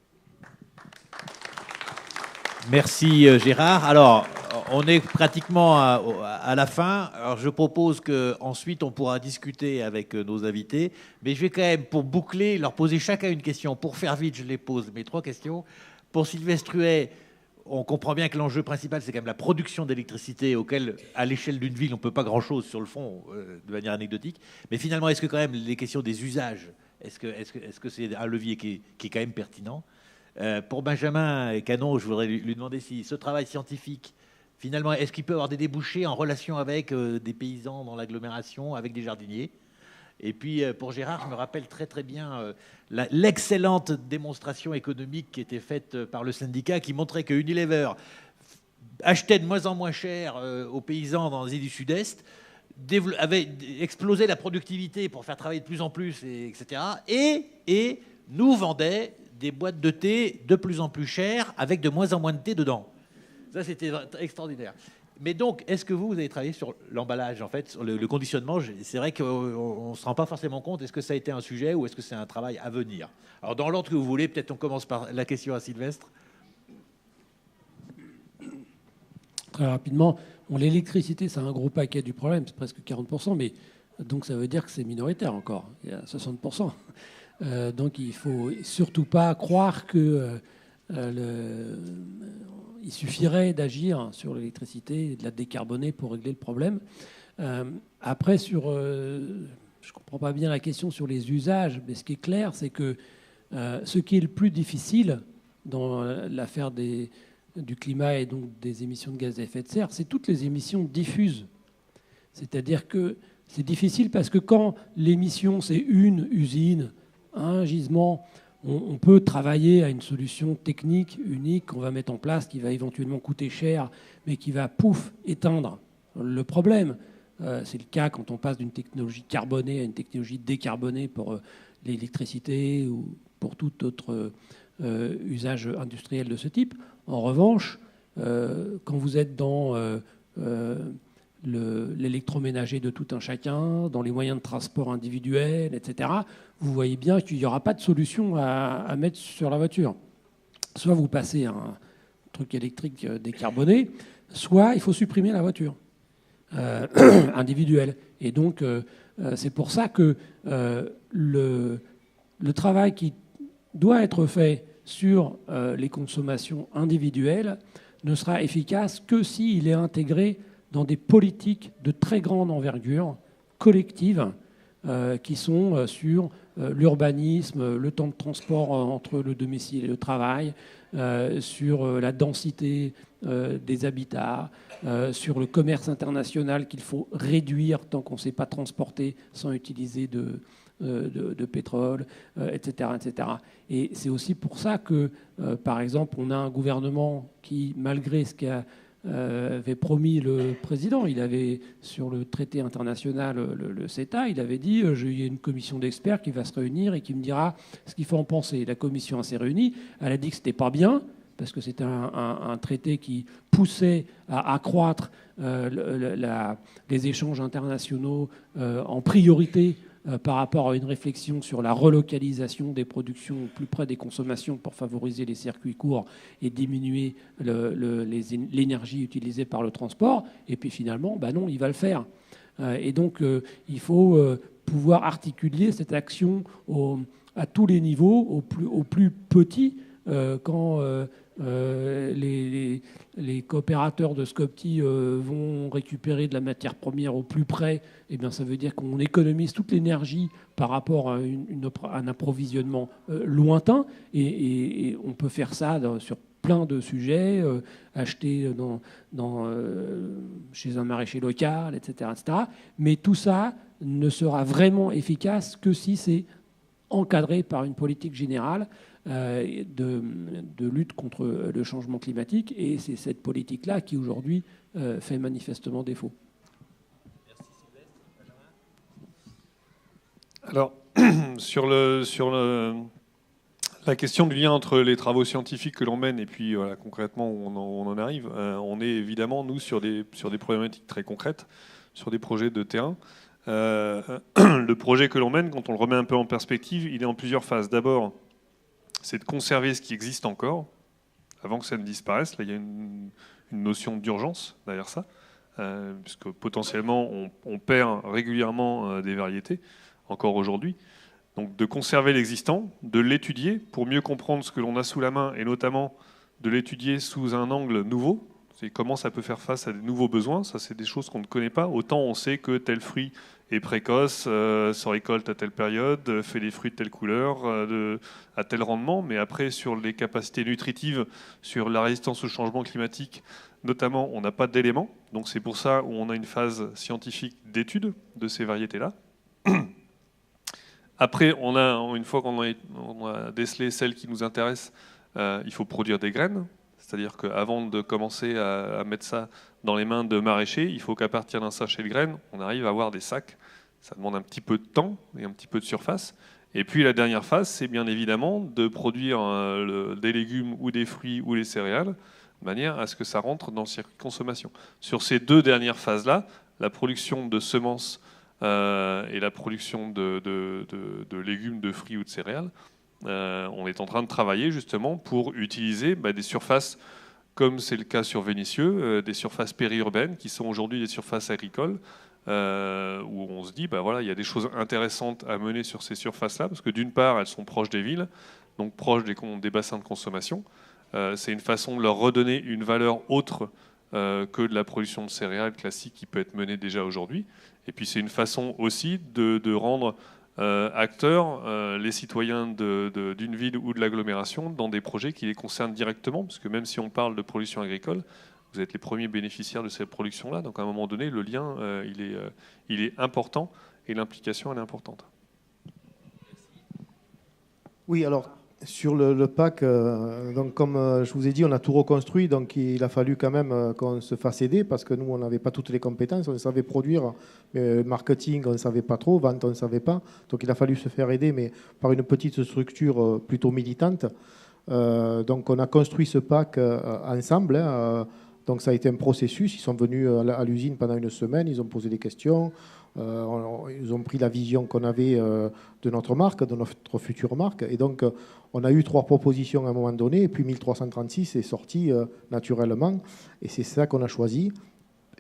Merci Gérard. Alors, on est pratiquement à la fin. Alors, je propose qu'ensuite, on pourra discuter avec nos invités. Mais je vais quand même, pour boucler, leur poser chacun une question. Pour faire vite, je les pose mes 3 questions. Pour Sylvestre Huet, on comprend bien que l'enjeu principal, c'est quand même la production d'électricité, auquel, à l'échelle d'une ville, on ne peut pas grand-chose sur le fond, de manière anecdotique. Mais finalement, est-ce que quand même les questions des usages, est-ce que c'est un levier qui est quand même pertinent? Pour Benjamin Canon, je voudrais lui demander si ce travail scientifique, finalement, est-ce qu'il peut avoir des débouchés en relation avec des paysans dans l'agglomération, avec des jardiniers? Et puis, pour Gérard, je me rappelle très très bien l'excellente démonstration économique qui était faite par le syndicat, qui montrait que Unilever achetait de moins en moins cher aux paysans dans les îles du Sud-Est, avait explosé la productivité pour faire travailler de plus en plus, etc. Et nous vendait des boîtes de thé de plus en plus chères, avec de moins en moins de thé dedans. Ça, c'était extraordinaire. Mais donc, est-ce que vous avez travaillé sur l'emballage, en fait, sur le conditionnement? C'est vrai qu'on ne se rend pas forcément compte. Est-ce que ça a été un sujet ou est-ce que c'est un travail à venir? Alors, dans l'ordre que vous voulez, peut-être on commence par la question à Sylvestre. Très rapidement, l'électricité, c'est un gros paquet du problème, c'est presque 40%, mais donc ça veut dire que c'est minoritaire encore. Il y a 60%. Donc, il ne faut surtout pas croire que... il suffirait d'agir sur l'électricité et de la décarboner pour régler le problème. Après, je ne comprends pas bien la question sur les usages, mais ce qui est clair, c'est que ce qui est le plus difficile dans l'affaire du climat et donc des émissions de gaz à effet de serre, c'est toutes les émissions diffuses. C'est-à-dire que c'est difficile parce que quand l'émission, c'est une usine, un gisement, on peut travailler à une solution technique unique qu'on va mettre en place, qui va éventuellement coûter cher, mais qui va, éteindre le problème. C'est le cas quand on passe d'une technologie carbonée à une technologie décarbonée pour l'électricité ou pour tout autre usage industriel de ce type. En revanche, quand vous êtes dans l'électroménager de tout un chacun, dans les moyens de transport individuels, etc., vous voyez bien qu'il n'y aura pas de solution à mettre sur la voiture. Soit vous passez à un truc électrique décarboné, soit il faut supprimer la voiture individuelle. Et donc, c'est pour ça que le travail qui doit être fait sur les consommations individuelles ne sera efficace que s'il est intégré dans des politiques de très grande envergure, collectives, qui sont sur l'urbanisme, le temps de transport entre le domicile et le travail, sur la densité des habitats, sur le commerce international qu'il faut réduire tant qu'on ne sait pas transporter sans utiliser de pétrole, etc., etc. Et c'est aussi pour ça que, par exemple, on a un gouvernement qui, malgré ce qu'avait promis le président, il avait, sur le traité international, le CETA, il avait dit il y a une commission d'experts qui va se réunir et qui me dira ce qu'il faut en penser. La commission s'est réunie, elle a dit que ce n'était pas bien, parce que c'était un traité qui poussait à accroître les échanges internationaux en priorité par rapport à une réflexion sur la relocalisation des productions plus près des consommations pour favoriser les circuits courts et diminuer l'énergie utilisée par le transport. Et puis finalement, non, il va le faire. Et donc, il faut pouvoir articuler cette action à tous les niveaux, au plus petit, quand les coopérateurs de Skopje vont récupérer de la matière première au plus près, eh bien, ça veut dire qu'on économise toute l'énergie par rapport à un approvisionnement lointain. Et on peut faire ça sur plein de sujets, acheter chez un maraîcher local, etc., etc. Mais tout ça ne sera vraiment efficace que si c'est encadré par une politique générale de lutte contre le changement climatique. Et c'est cette politique-là qui, aujourd'hui, fait manifestement défaut. Merci Sylvestre. Alors, sur la question du lien entre les travaux scientifiques que l'on mène et puis voilà, concrètement où on en arrive, on est évidemment, nous, sur des problématiques très concrètes, sur des projets de terrain. Le projet que l'on mène, quand on le remet un peu en perspective, il est en plusieurs phases. D'abord, c'est de conserver ce qui existe encore, avant que ça ne disparaisse. Là, il y a une notion d'urgence derrière ça, puisque potentiellement, on perd régulièrement des variétés, encore aujourd'hui. Donc de conserver l'existant, de l'étudier pour mieux comprendre ce que l'on a sous la main, et notamment de l'étudier sous un angle nouveau. C'est comment ça peut faire face à des nouveaux besoins. Ça, c'est des choses qu'on ne connaît pas. Autant on sait que tel fruit est précoce, se récolte à telle période, fait des fruits de telle couleur, à tel rendement. Mais après, sur les capacités nutritives, sur la résistance au changement climatique, notamment, on n'a pas d'éléments. Donc c'est pour ça où on a une phase scientifique d'étude de ces variétés-là. Après, une fois qu'on a décelé celles qui nous intéressent, il faut produire des graines. C'est-à-dire qu'avant de commencer à mettre ça dans les mains de maraîchers, il faut qu'à partir d'un sachet de graines, on arrive à avoir des sacs. Ça demande un petit peu de temps et un petit peu de surface. Et puis la dernière phase, c'est bien évidemment de produire des légumes ou des fruits ou des céréales, de manière à ce que ça rentre dans le circuit de consommation. Sur ces deux dernières phases-là, la production de semences et la production de légumes, de fruits ou de céréales, on est en train de travailler justement pour utiliser des surfaces, comme c'est le cas sur Vénissieux, des surfaces périurbaines qui sont aujourd'hui des surfaces agricoles, où on se dit, voilà, il y a des choses intéressantes à mener sur ces surfaces-là, parce que d'une part, elles sont proches des villes, donc proches des bassins de consommation. C'est une façon de leur redonner une valeur autre que de la production de céréales classique qui peut être menée déjà aujourd'hui. Et puis c'est une façon aussi de rendre acteurs les citoyens d'une ville ou de l'agglomération dans des projets qui les concernent directement, parce que même si on parle de production agricole, vous êtes les premiers bénéficiaires de cette production-là, donc à un moment donné, le lien, il est important et l'implication, elle est importante. Oui, alors sur le PAC, donc comme je vous ai dit, on a tout reconstruit, donc il a fallu quand même qu'on se fasse aider parce que nous, on n'avait pas toutes les compétences, on savait produire, mais marketing, on ne savait pas trop, vente, on ne savait pas, donc il a fallu se faire aider, mais par une petite structure plutôt militante. Donc on a construit ce PAC ensemble, hein, donc ça a été un processus, ils sont venus à l'usine pendant une semaine, ils ont posé des questions, ils ont pris la vision qu'on avait de notre marque, de notre future marque. Et donc, on a eu 3 propositions à un moment donné, et puis 1336 est sorti naturellement. Et c'est ça qu'on a choisi.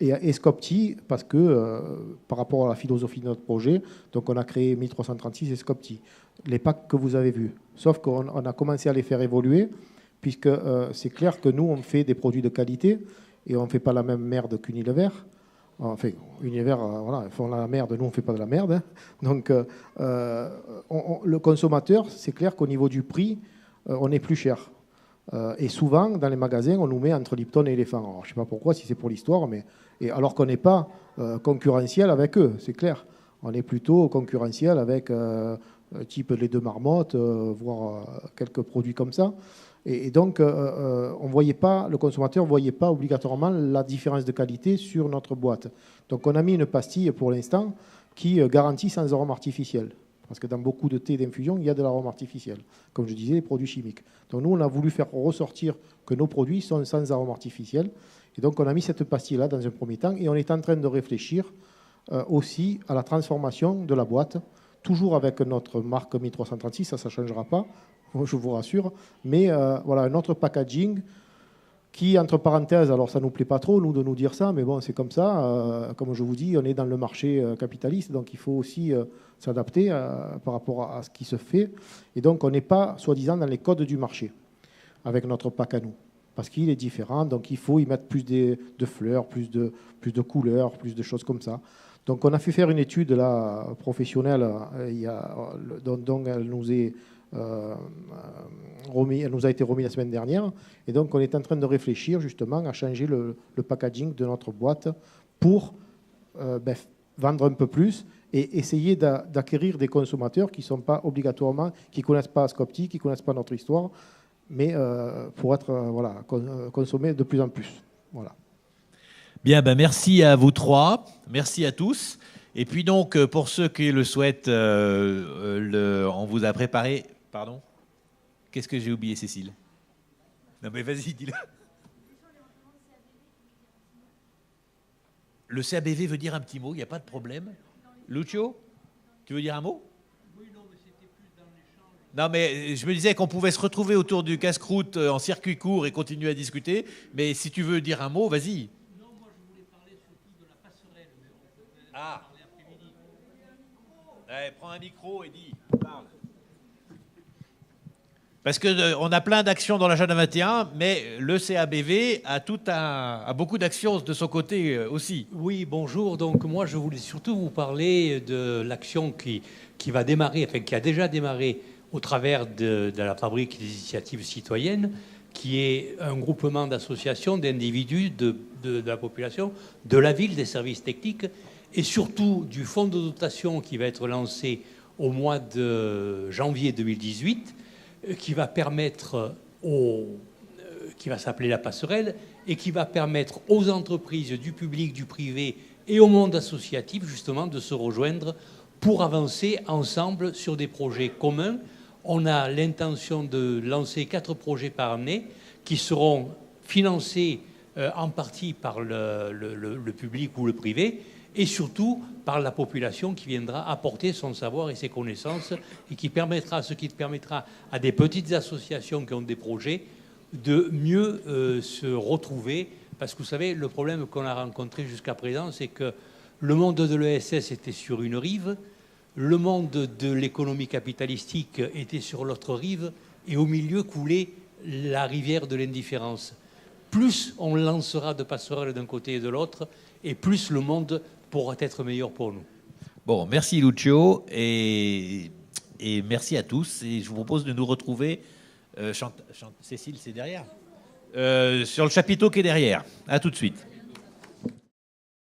Et Scopti, parce que par rapport à la philosophie de notre projet, donc on a créé 1336 et Scopti, les packs que vous avez vus. Sauf qu'on a commencé à les faire évoluer, puisque c'est clair que nous, on fait des produits de qualité, et on ne fait pas la même merde qu'Unilever. Enfin, Unilever, voilà, ils font la merde, nous on ne fait pas de la merde. Hein. Donc, le consommateur, c'est clair qu'au niveau du prix, on est plus cher. Et souvent, dans les magasins, on nous met entre Lipton et Éléphant. Alors, je ne sais pas pourquoi, si c'est pour l'histoire, mais alors qu'on n'est pas concurrentiel avec eux, c'est clair. On est plutôt concurrentiel avec type les 2 marmottes, voire quelques produits comme ça. Et donc, le consommateur ne voyait pas obligatoirement la différence de qualité sur notre boîte. Donc, on a mis une pastille pour l'instant qui garantit sans arôme artificiel. Parce que dans beaucoup de thé d'infusion, il y a de l'arôme artificiel. Comme je disais, les produits chimiques. Donc, nous, on a voulu faire ressortir que nos produits sont sans arôme artificiel. Et donc, on a mis cette pastille-là dans un premier temps. Et on est en train de réfléchir aussi à la transformation de la boîte, toujours avec notre marque 1336, ça ne changera pas. Je vous rassure, mais voilà, un autre packaging qui, entre parenthèses, alors ça ne nous plaît pas trop, nous, de nous dire ça, mais bon, c'est comme ça. Comme je vous dis, on est dans le marché capitaliste, donc il faut aussi s'adapter par rapport à ce qui se fait. Et donc, on n'est pas, soi-disant, dans les codes du marché avec notre pack à nous, parce qu'il est différent, donc il faut y mettre plus de fleurs, plus de couleurs, plus de choses comme ça. Donc, on a fait faire une étude là, professionnelle, dont elle nous est... elle nous a été remise la semaine dernière, et donc on est en train de réfléchir justement à changer le packaging de notre boîte pour vendre un peu plus et essayer d'acquérir des consommateurs qui sont pas obligatoirement, qui connaissent pas Scopti, qui connaissent pas notre histoire, mais pour être consommés de plus en plus. Voilà. Bien, merci à vous 3, merci à tous. Et puis donc, pour ceux qui le souhaitent, on vous a préparé... Pardon ? Qu'est-ce que j'ai oublié, Cécile ? Non mais vas-y, dis-le. Le CABV veut dire un petit mot, il n'y a pas de problème. Lucio, tu veux dire un mot ? Oui, non, mais c'était plus dans l'échange. Non mais je me disais qu'on pouvait se retrouver autour du casse-croûte en circuit court et continuer à discuter. Mais si tu veux dire un mot, vas-y. Non, moi je voulais parler surtout de la passerelle. Ah. Allez, prends un micro et dis, parle. Parce qu'on a plein d'actions dans l'agenda 21, mais le CABV a beaucoup d'actions de son côté aussi. Oui, bonjour. Donc moi, je voulais surtout vous parler de l'action qui va démarrer, enfin qui a déjà démarré au travers de la Fabrique des initiatives citoyennes, qui est un groupement d'associations, d'individus, de la population, de la ville, des services techniques, et surtout du fonds de dotation qui va être lancé au mois de janvier 2018, qui va permettre qui va s'appeler la passerelle, et qui va permettre aux entreprises du public, du privé et au monde associatif justement de se rejoindre pour avancer ensemble sur des projets communs. On a l'intention de lancer 4 projets par année qui seront financés en partie par le public ou le privé, et surtout par la population qui viendra apporter son savoir et ses connaissances, et ce qui permettra à des petites associations qui ont des projets de mieux se retrouver. Parce que vous savez, le problème qu'on a rencontré jusqu'à présent, c'est que le monde de l'ESS était sur une rive, le monde de l'économie capitalistique était sur l'autre rive, et au milieu coulait la rivière de l'indifférence. Plus on lancera de passerelles d'un côté et de l'autre, et plus le monde pourra être meilleur pour nous. Bon, merci Lucio, et merci à tous. Et je vous propose de nous retrouver, Cécile, c'est derrière, sur le chapiteau qui est derrière. À tout de suite.